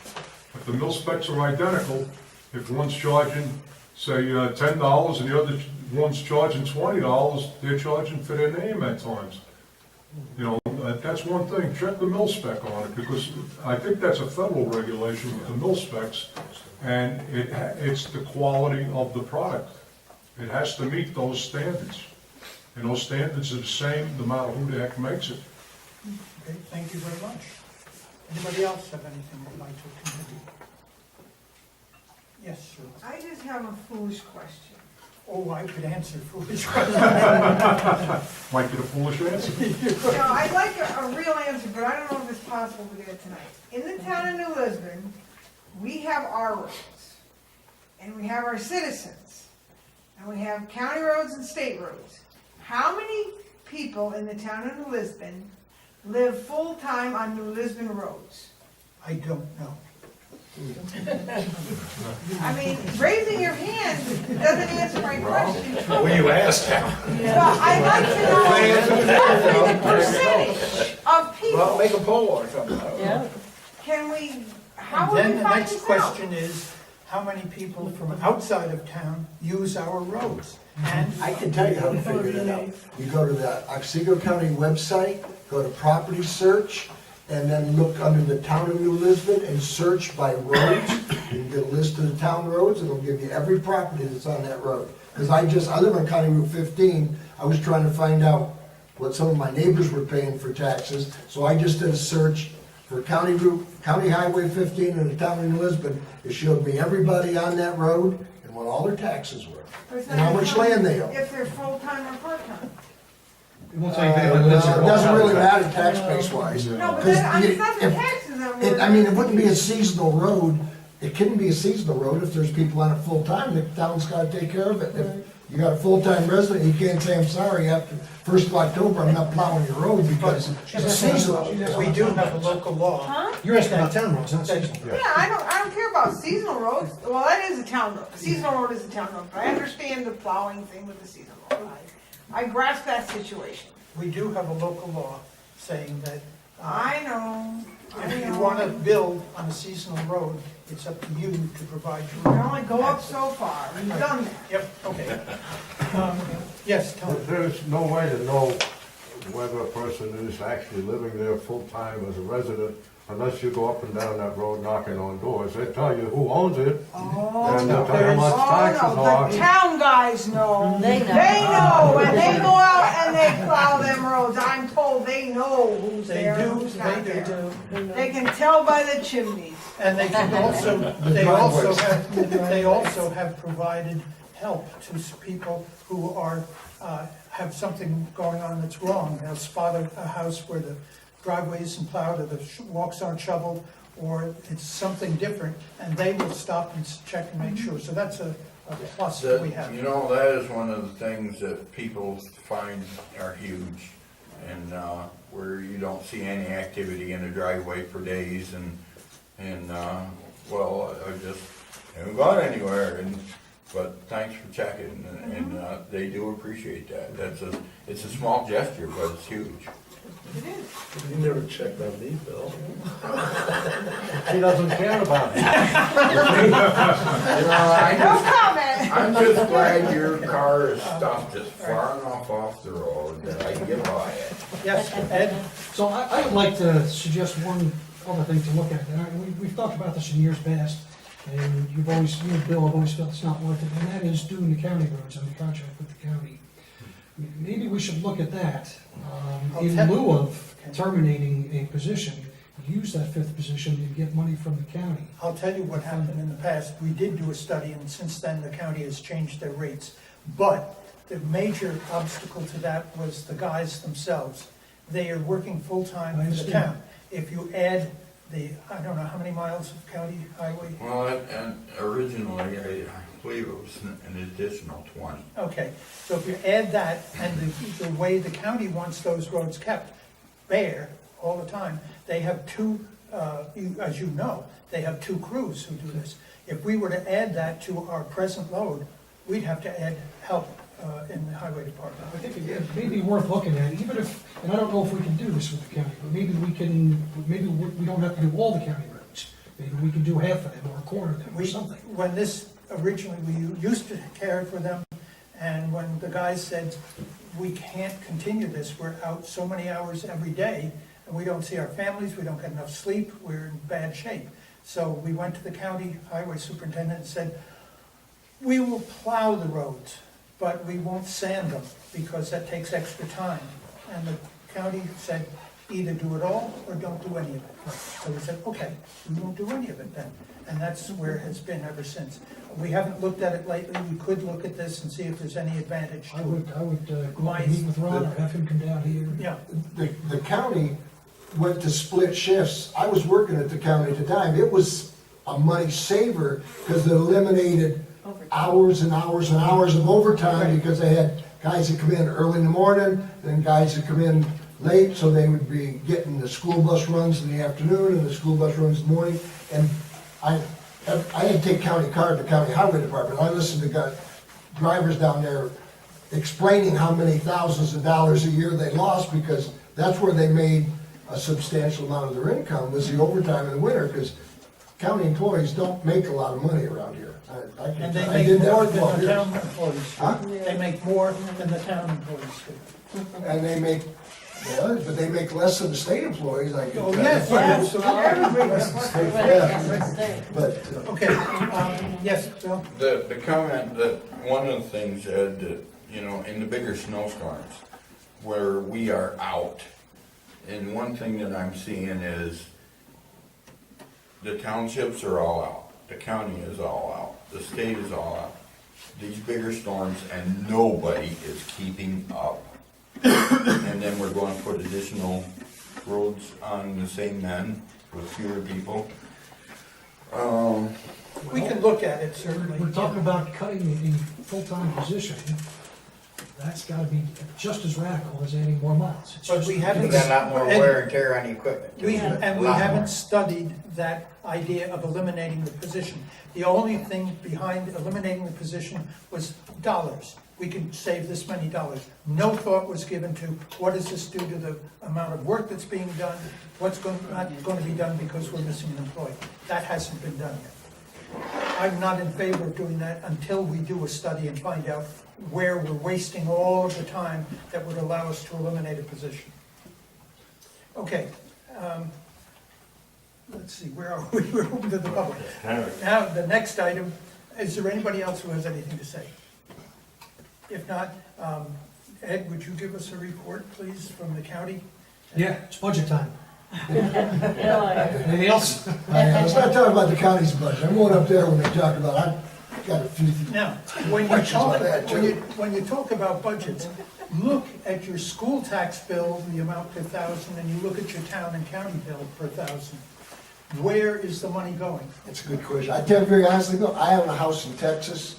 If the mil specs are identical, if one's charging, say, $10 and the other one's charging $20, they're charging for their name at times. You know, that's one thing, check the mil spec on it, because I think that's a federal regulation with the mil specs, and it's the quality of the product. It has to meet those standards. And those standards are the same no matter who the heck makes it. Okay, thank you very much. Anybody else have anything they'd like to contribute? Yes, sir. I just have a foolish question. Oh, I could answer foolish questions. Might get a foolish answer. No, I'd like a real answer, but I don't know if it's possible to get it tonight. In the town of New Lisbon, we have our roads, and we have our citizens, and we have county roads and state roads. How many people in the town of New Lisbon live full-time on New Lisbon roads? I don't know. I mean, raising your hand doesn't answer my question. When you ask now. Well, I'd like to know roughly the percentage of people. Make a poll or something. Yeah. Can we, how And would then we the find next this out? question is, how many people from outside of town use our roads? And I can tell you how to figure it out. You go to the Otsego County website, go to property search, and then look under the town of New Lisbon and search by roads. You can get a list of the town roads, and it'll give you every property that's on that road. Because I live on County Route 15, I was trying to find out what some of my neighbors were paying for taxes, so I just did a search for County Highway 15 in the town of New Lisbon. It showed me everybody on that road and what all their taxes were, and how much land they own. If they're full-time or part-time. It doesn't really matter tax base wise. No, but that, I mean, it's not the taxes that we're. I mean, it wouldn't be a seasonal road. It couldn't be a seasonal road if there's people on it full-time. The town's gotta take care of it. If you got a full-time resident, you can't say, I'm sorry, after 1st of October, I'm not plowing your road because it's seasonal. we do have a local law. Huh? You're asking about town roads, not seasonal. Yeah, I don't care about seasonal roads. Well, that is a town road. A seasonal road is a town road, but I understand the plowing thing with the seasonal road. I grasp that situation. We do have a local law saying that I know. if you want to build on a seasonal road, it's up to you to provide You your. can only go up so far. We've done that. Yep, okay. Yes, Tony. There's no way to know whether a person is actually living there full-time as a resident unless you go up and down that road knocking on doors. They tell you who owns it, Oh, and they'll tell you how much taxes no, are. the town guys know. They know. They know, and they go out and they plow them roads. I'm told they know who's They there and do, who's not they there. do. They can tell by the chimneys. And they can also, they also have provided help to people who are, have something going on that's wrong. They'll spot a house where the driveway isn't plowed, or the walks aren't shoveled, or it's something different, and they will stop and check and make sure. So that's a plus that we have. You know, that is one of the things that people find are huge, and where you don't see any activity in the driveway for days, and well, I just haven't gone anywhere, but thanks for checking, and they do appreciate that. It's a small gesture, but it's huge. It is. You never checked on me, Bill. He doesn't care about it. No comment. I'm just glad your car is stopped just far enough off the road that I can get by it. Yes, Ed? So I would like to suggest one other thing to look at. And we've talked about this in years past, and you, Bill, have always felt it's not worth it, and that is doing the county roads on the contract with the county. Maybe we should look at that, in lieu of terminating a position, use that fifth position and get money from the county. I'll tell you what happened in the past. We did do a study, and since then, the county has changed their rates. But the major obstacle to that was the guys themselves. They are working full-time for the understand. town. If you add I don't know how many miles of county highway? Well, and originally, I believe it was an additional 20. Okay, so if you add that, and the way the county wants those roads kept bare all the time, they have two, as you know, they have two crews who do this. If we were to add that to our present load, we'd have to add help in the highway department. I think it may be worth looking at, even if, and I don't know if we can do this with the county, but maybe we don't have to do all the county roads. Maybe we can do half of them or a quarter of them or something. When this originally, we used to care for them, and when the guys said, we can't continue this, we're out so many hours every day, and we don't see our families, we don't get enough sleep, we're in bad shape. So we went to the county highway superintendent and said, we will plow the roads, but we won't sand them, because that takes extra time. And the county said, either do it all or don't do any of it. So we said, okay, we won't do any of it then. And that's where it has been ever since. We haven't looked at it lately. We could look at this and see if there's any advantage to it. I would go and meet with Ron or have him come down here. Yeah, The county went to split shifts. I was working at the county at the time. It was a money saver because it eliminated hours and hours and hours of overtime because they had guys that come in early in the morning, then guys that come in late, so they would be getting the school bus runs in the afternoon and the school bus runs in the morning. And I had to take county car to the county highway department. I listened to drivers down there explaining how many thousands of dollars a year they lost because that's where they made a substantial amount of their income was the overtime in the winter because county employees don't make a lot of money around here. and they I make did that more for than 12 the years. town employees Huh? do. They make more than the town employees do. And they make, well, but they make less than the state employees, I Oh, guess. yes, Yeah. But, Okay, yes, Bill? The comment that, one of the things, Ed, that, you know, in the bigger snowstorms, where we are out, and one thing that I'm seeing is the townships are all out, the county is all out, the state is all out. These bigger storms and nobody is keeping up. And then we're going to put additional roads on the same men with fewer people. We can look at it, certainly. We're talking about cutting a full-time position. That's gotta be just as radical as adding more miles. It's But just- we haven't. You got a lot more wear and tear on the equipment. too. And A we lot haven't more. studied that idea of eliminating the position. The only thing behind eliminating the position was dollars. We can save this many dollars. No thought was given to what does this do to the amount of work that's being done? What's not going to be done because we're missing an employee? That hasn't been done yet. I'm not in favor of doing that until we do a study and find out where we're wasting all of the time that would allow us to eliminate a position. Okay, let's see, where are we? We're open to the public. Now, the next item, is there anybody else who has anything to say? If not, Ed, would you give us a report, please, from the county? Yeah, it's budget time. Anything else? let's not talk about the county's budget. I'm going up there when they talk about, I've got a few. Now, when you Questions talk, on that, too. when you talk about budgets, look at your school tax bill, the amount per thousand, and you look at your town and county bill per thousand. Where is the money going? That's a good question. I tell you very honestly, though, I have a house in Texas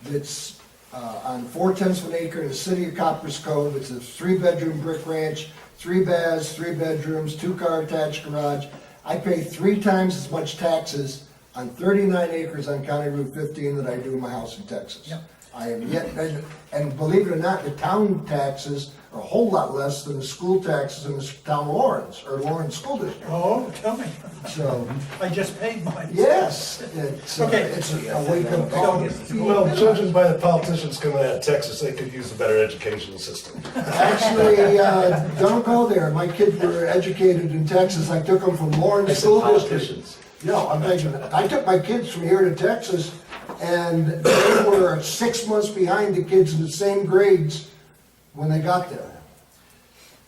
that's on 4/10 of an acre in the city of Copperas Cove. It's a 3-bedroom brick ranch, 3 baths, 3 bedrooms, 2-car attached garage. I pay 3 times as much taxes on 39 acres on County Route 15 that I do in my house in Texas. Yep. I have yet, and believe it or not, the town taxes are a whole lot less than the school taxes in the town of Lawrence, or Lawrence School District. Oh, tell me. So, I just paid mine. yes, Okay. it's a wake-up call. Well, judging by the politicians coming out of Texas, they could use a better educational system. Actually, don't go there. My kids were educated in Texas. I took them from Lawrence School District. Politicians. No, I'm thinking, I took my kids from here to Texas, and they were 6 months behind the kids in the same grades when they got there.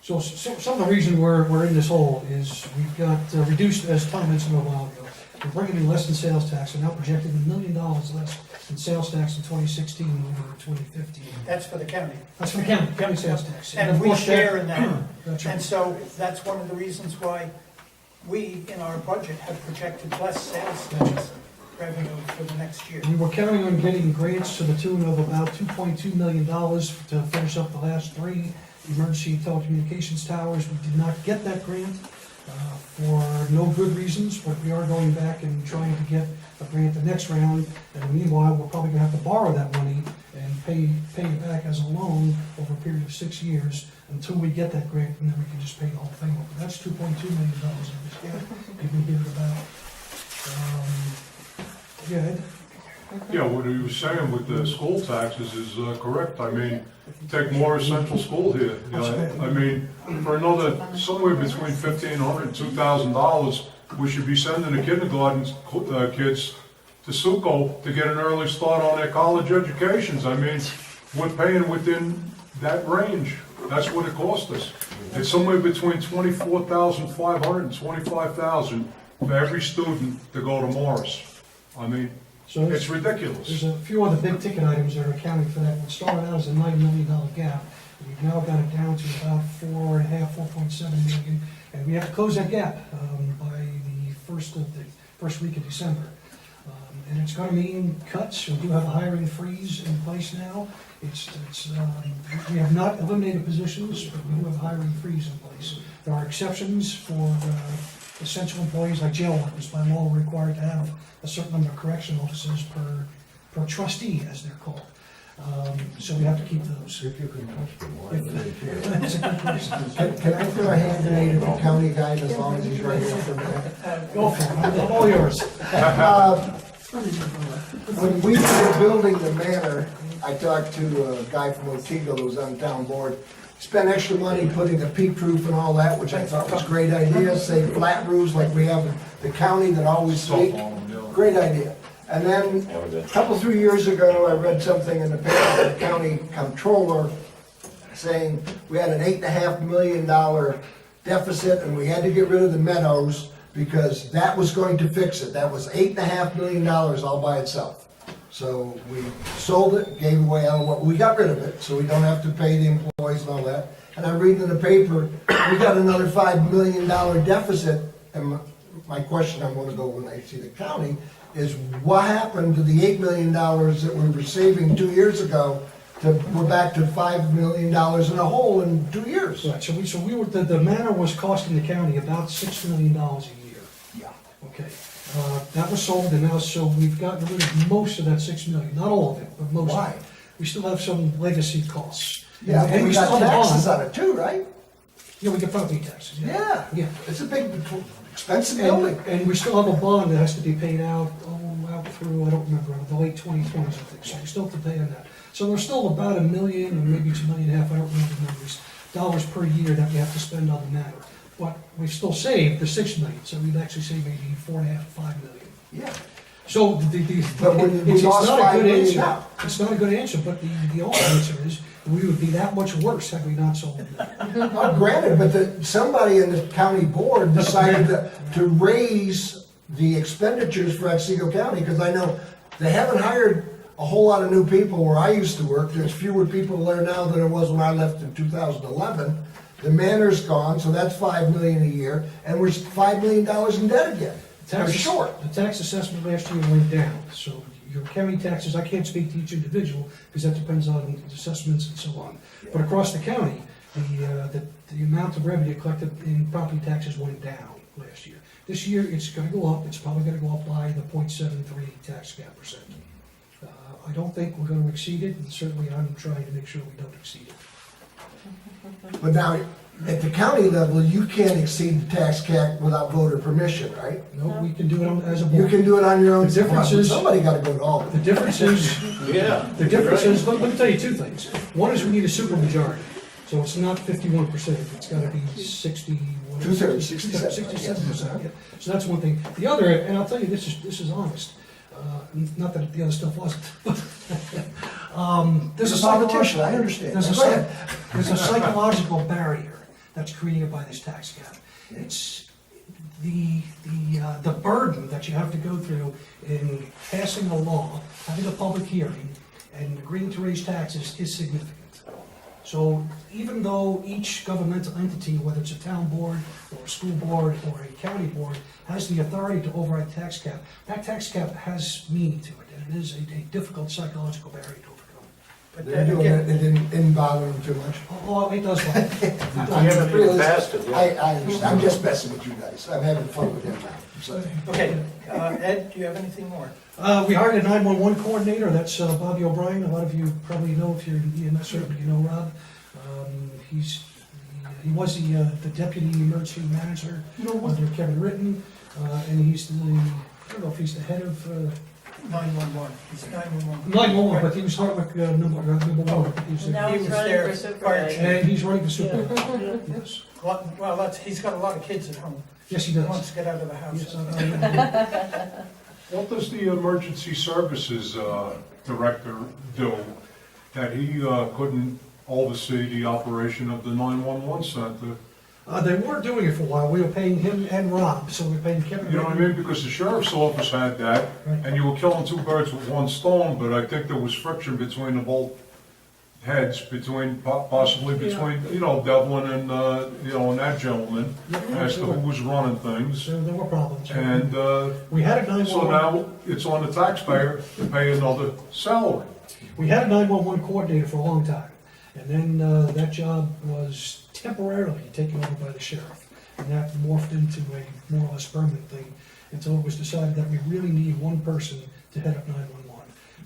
So some of the reason we're in this hole is we've got reduced, as Tom mentioned a while ago, we're bringing in less in sales tax, and now projected $1 million less in sales tax in 2016 over 2015. That's for the county. That's for the county sales tax. And of we course, share in that. That's right. And so that's one of the reasons why we, in our budget, have projected less sales tax revenue for the next year. We were counting on getting grants to the tune of about $2.2 million to finish up the last 3 emergency telecommunications towers. We did not get that grant for no good reasons, but we are going back and trying to get a grant the next round. And meanwhile, we're probably gonna have to borrow that money and pay it back as a loan over a period of 6 years until we get that grant, and then we can just pay the whole thing over. That's $2.2 million you've been hearing about. Yeah, Ed? Yeah, what he was saying with the school taxes is correct. I mean, take Morris Central School here, you know, I mean, for another, somewhere between $1,500 and $2,000, we should be sending the kindergarten kids to Suco to get an early start on their college educations. I mean, we're paying within that range. That's what it cost us. It's somewhere between $24,500 and $25,000 for every student to go to Morris. I mean, So it's ridiculous. There's a few other big ticket items that are accounting for that. What started out as a $9 million gap, we've now got it down to about 4.7 million, and we have to close that gap by the first week of December. And it's going to mean cuts. We do have a hiring freeze in place now. We have not eliminated positions, but we do have a hiring freeze in place. There are exceptions for essential employees like jail workers. By law, we're required to have a certain number of correction officers per trustee, as they're called. So we have to keep those. If you can touch them, why do they That's a good question. Can I throw a hand grenade at the county guy as long as he's right here for a minute? Go for it. I'm all yours. When we were building the manor, I talked to a guy from Otsego who was on town board. Spent extra money putting a peak roof and all that, which I thought was a great idea. Say flat roofs like we have in the county that always leak. Great idea. And then, a couple, 3 years ago, I read something in the paper, the county comptroller saying we had an $8.5 million deficit and we had to get rid of the meadows because that was going to fix it. That was $8.5 million all by itself. So we sold it, gave away all what, we got rid of it, so we don't have to pay the employees and all that. And I'm reading in the paper, we got another $5 million deficit, and my question I'm gonna go when I see the county is what happened to the $8 million that we were saving 2 years ago we're back to $5 million in a hole in 2 years. Right, so we were, the manor was costing the county about $6 million a year. Yeah. Okay, that was sold, and now, so we've gotten rid of most of that $6 million, not all of it, but most of Why? it. We still have some legacy costs. Yeah, And but we got still have a taxes bond. on it too, right? Yeah, we get property taxes, yeah. Yeah. Yeah. It's a big, expensive building. And we still have a bond that has to be paid out, out through, I don't remember, the late 2020s, I think, so we still have to pay on that. So there's still about $1 million, or maybe it's $1.5 million, I don't remember the numbers, dollars per year that we have to spend on the matter. But we've still saved the $6 million, so we'd actually save maybe $4.5, $5 million. Yeah. So But when we it's lost not $5 a good million answer. now. It's not a good answer, but the only answer is, we would be that much worse had we not sold it. Granted, but somebody in the county board decided to raise the expenditures for Otsego County, because I know they haven't hired a whole lot of new people where I used to work. There's fewer people there now than there was when I left in 2011. The manor's gone, so that's $5 million a year, and we're $5 million in debt again. We're short. The tax assessment last year went down, so your county taxes, I can't speak to each individual, because that depends on assessments and so on. But across the county, the amount of revenue collected in property taxes went down last year. This year, it's gonna go up, it's probably gonna go up by the 0.73 tax cap percent. I don't think we're gonna exceed it, and certainly I'm trying to make sure we don't exceed it. But now, at the county level, you can't exceed the tax cap without voter permission, right? No, we can do it as a You board. can do it on your own. The difference is- Somebody gotta go to all of The it. difference is, Yeah. the difference is, let me tell you two things. One is we need a supermajority, so it's not 51%, it's gotta be 60, what is it? 2/3, 67, 67%, yeah. So that's one thing. The other, and I'll tell you, this is honest, not that the other stuff wasn't, but, there's As a politician, I understand. There's a, Go ahead. there's a psychological barrier that's created by this tax cap. It's the burden that you have to go through in passing a law, having a public hearing, and agreeing to raise taxes is significant. So even though each governmental entity, whether it's a town board, or a school board, or a county board, has the authority to override tax cap, that tax cap has meaning to it, and it is a difficult psychological barrier to overcome. But They're then doing again, it, it didn't bother them too much. Oh, it does bother me. It does. We haven't even passed it yet. I understand, I'm just messing with you guys, I'm having fun with him now, so. okay, Ed, do you have anything more? We hired a 911 coordinator, that's Bobby O'Brien. A lot of you probably know, if you're in EMS, certainly you know Rob. He was the deputy emergency manager under Kevin Ritten, and he's the, I don't know if he's the head of 911, he's 911. 911, but he was Hartwick number one. He Now He he's was running there, for fire supervisor. chief. And he's running for supervisor, yes. Well, he's got a lot of kids at home. Yes, he He does. wants to get out of the Yes, house. What does the emergency services director do that he couldn't oversee the operation of the 911 center? They weren't doing it for a while. We were paying him and Rob, so we were paying Kevin. You know what I mean? Because the sheriff's office had that, and you were killing two birds with one stone, but I think there was friction between the both heads, possibly between, Devlin and, and that gentleman, as to who was running things. So there were problems. And, We had a 911. so now it's on the taxpayer to pay another salary. We had a 911 coordinator for a long time, and then that job was temporarily taken over by the sheriff, and that morphed into a more or less permanent thing, until it was decided that we really need one person to head up 911.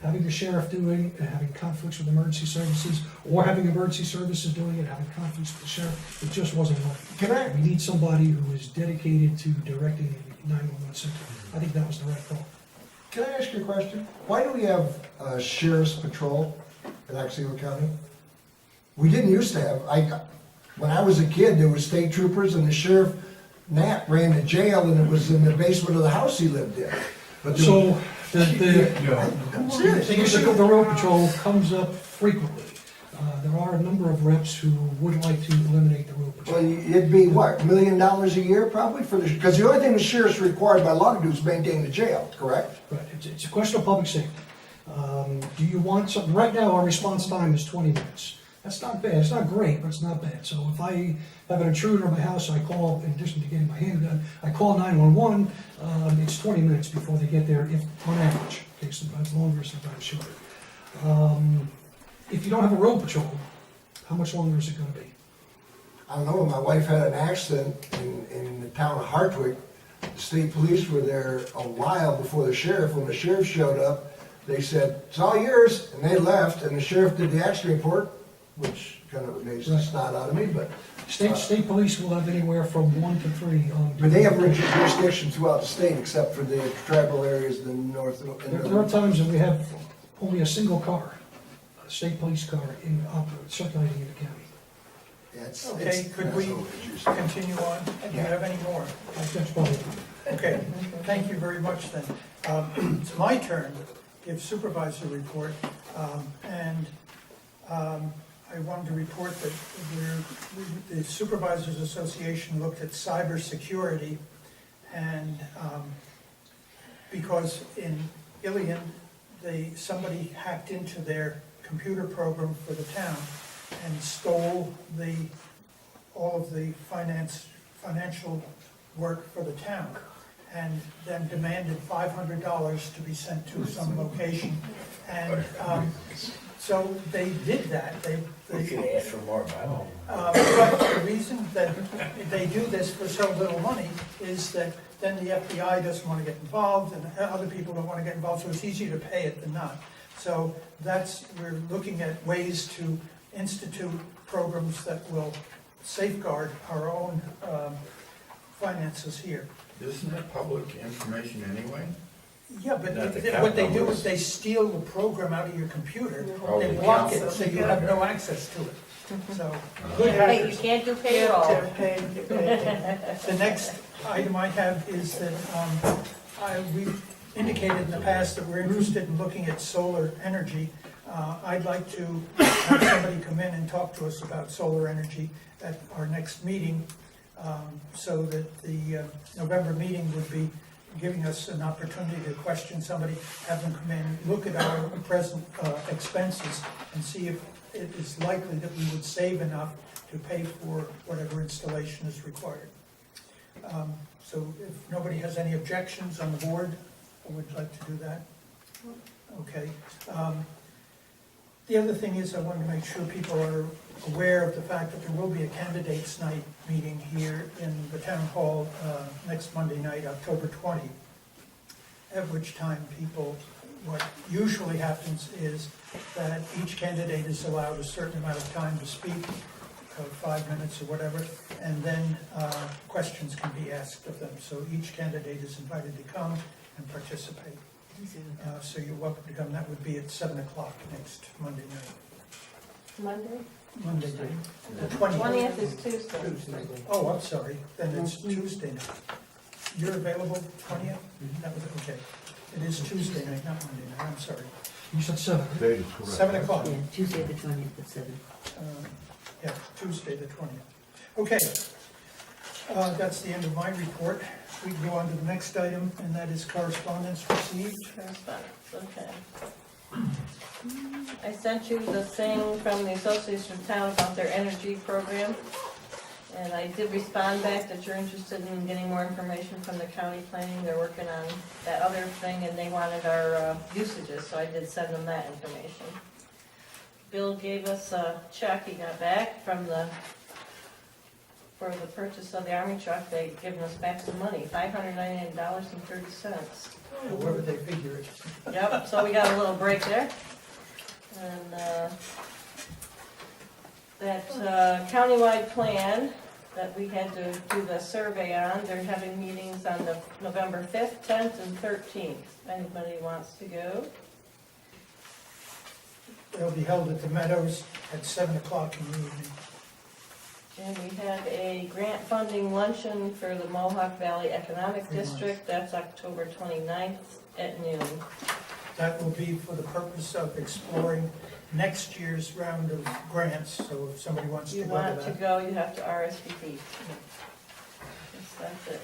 Having the sheriff doing it, having conflicts with emergency services, or having emergency services doing it, having conflicts with the sheriff, it just wasn't working. We need somebody who is dedicated to directing the 911 center. I think that was the right call. Can I ask you a question? Why do we have sheriff's patrol in Otsego County? We didn't used to have, when I was a kid, there were state troopers and the sheriff, Nat, ran the jail and it was in the basement of the house he lived in. But there- So, the I'm serious. the issue of the road patrol comes up frequently. There are a number of reps who would like to eliminate the road patrol. Well, it'd be what, $1 million a year probably for the, because the only thing the sheriff's required by law to do is maintain the jail, correct? Right, it's a question of public safety. Do you want something, right now, our response time is 20 minutes. That's not bad, it's not great, but it's not bad. So if I have an intruder in my house, I call, in addition to getting my handgun, I call 911, it's 20 minutes before they get there, if, on average. Okay, sometimes longer, sometimes shorter. If you don't have a road patrol, how much longer is it gonna be? I don't know, my wife had an accident in the town of Hartwick. The state police were there a while before the sheriff. When the sheriff showed up, they said, "It's all yours," and they left, and the sheriff did the accident report, which kind of amazed the snot out of me, but. State police will have anywhere from 1 to 3 on. But they have jurisdiction throughout the state, except for the tribal areas, the north. There are times when we have only a single car, a state police car, circulating in the county. Okay, could we continue on? Do you have any more? That's probably. Okay, thank you very much then. It's my turn to give supervisor report, and I wanted to report that the Supervisors Association looked at cybersecurity, and because in Ilion, somebody hacked into their computer program for the town and stole all of the financial work for the town, and then demanded $500 to be sent to some location. And so they did that. We can ask for more money. But the reason that they do this for so little money is that then the FBI doesn't want to get involved, and other people don't want to get involved, so it's easier to pay it than not. So we're looking at ways to institute programs that will safeguard our own finances here. Isn't it public information anyway? Yeah, but Not the what they account do numbers. is they steal the program out of your computer, Oh, they the block account. it, so you have no access to it. So, good Hey, you hackers. can't do payroll. The next item I have is that we've indicated in the past that we're interested in looking at solar energy. I'd like to have somebody come in and talk to us about solar energy at our next meeting, so that the November meeting would be giving us an opportunity to question somebody, have them come in, look at our present expenses, and see if it is likely that we would save enough to pay for whatever installation is required. So if nobody has any objections on the board, I would like to do that. Okay. The other thing is, I wanted to make sure people are aware of the fact that there will be a candidates night meeting here in the town hall next Monday night, October 20, at which time what usually happens is that each candidate is allowed a certain amount of time to speak, 5 minutes or whatever, and then questions can be asked of them. So each candidate is invited to come and participate. So you're welcome to come. That would be at 7 o'clock next Monday night. Monday night. The 20th. 20th is Tuesday. Oh, I'm sorry. Then it's Tuesday night. You're available 20th? That was, okay. It is Tuesday night, not Monday night. I'm sorry. You said 7. Date is correct. 7 o'clock. Yeah, Tuesday the 20th at 7. Yeah, Tuesday the 20th. Okay. That's the end of my report. We can go on to the next item, and that is correspondence received. Correspondence, okay. I sent you the thing from the Association of Towns about their energy program. And I did respond back that you're interested in getting more information from the county planning. They're working on that other thing, and they wanted our usages, so I did send them that information. Bill gave us a check he got back for the purchase of the Army truck. They've given us back some money, $599.30. However they figure it. Yep, so we got a little break there. And that countywide plan that we had to do the survey on, they're having meetings on the November 5th, 10th, and 13th. If anybody wants to go. They'll be held at the Meadows at 7 o'clock in the evening. And we have a grant funding luncheon for the Mohawk Valley Economic District. That's October 29th at noon. That will be for the purpose of exploring next year's round of grants, so if somebody wants to You go to want to that. go, you have to RSVP. Yes, that's it.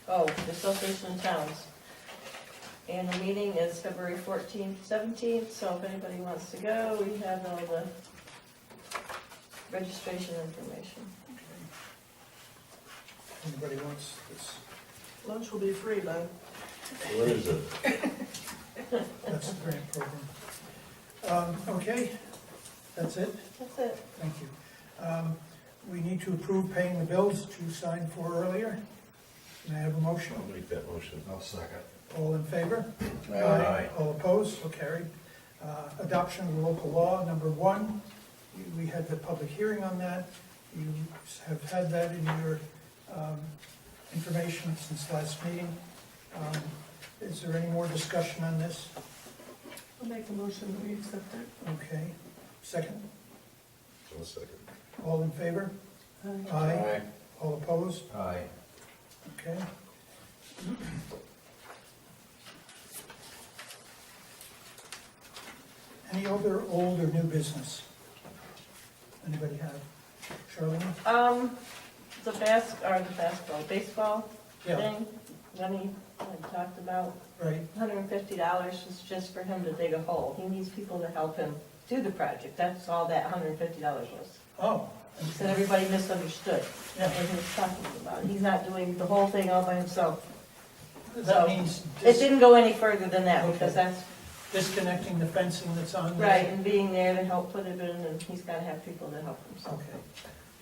Oh, the Association of Towns. And the meeting is February 14th, 17th, so if anybody wants to go, we have all the registration information. Anybody wants this? Lunch will be free, bud. What is it? That's the grant program. Okay, that's it? That's it. Thank you. We need to approve paying the bills that you signed for earlier. Can I have a motion? I'll make that motion. I'll second. All in favor? Aye. All opposed? So carried. Adoption of local law, number 1. We had the public hearing on that. You have had that in your information since last meeting. Is there any more discussion on this? I'll make a motion that we accept it. Okay. Second? I'll second. All in favor? Aye. All opposed? Aye. Okay. Any other old or new business? Anybody have? Charlene? The baseball Yeah. thing, Lenny had talked about, Right. $150 is just for him to dig a hole. He needs people to help him do the project. That's all that $150 was. Oh. He said everybody misunderstood Yeah. what he was talking about. He's not doing the whole thing all by himself. That So, means it didn't go any further than that, because Okay. that's, disconnecting the fencing that's on there? right, and being there to help put it in, and he's gotta have people to help him, so. Okay.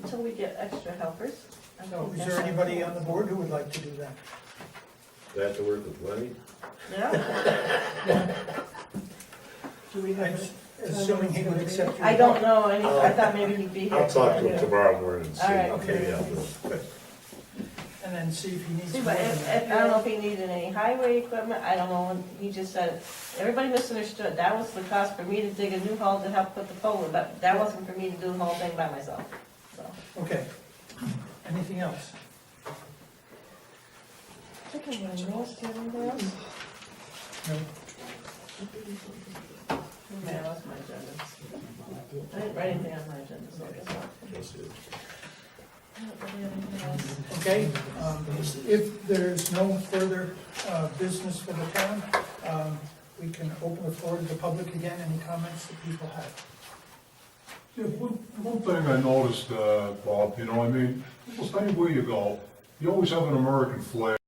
Until we get extra helpers. I So think is that's there all. anybody on the board who would like to do that? Do I have to work with Lenny? Yeah. Do we have, assuming he would accept your? I don't know, I thought maybe he'd be here. I'll talk to him tomorrow morning and see. All right. Okay, good. And then see if he needs See, more but than I that. don't know if he needed any highway equipment, I don't know, he just said, everybody misunderstood, that was the cost for me to dig a new hole to help put the pole in, but that wasn't for me to do the whole thing by myself, so. Okay. Anything else? Checking my notes, do you have anything else? No. Man, I lost my agenda. I didn't write anything on my agenda, so I guess not. I don't really have anything else. Okay, if there's no further business for the town, we can open the floor to the public again. Any comments that people have? Yeah, one thing I noticed, Bob, you know, I mean, almost anywhere you go, you always have an American flag.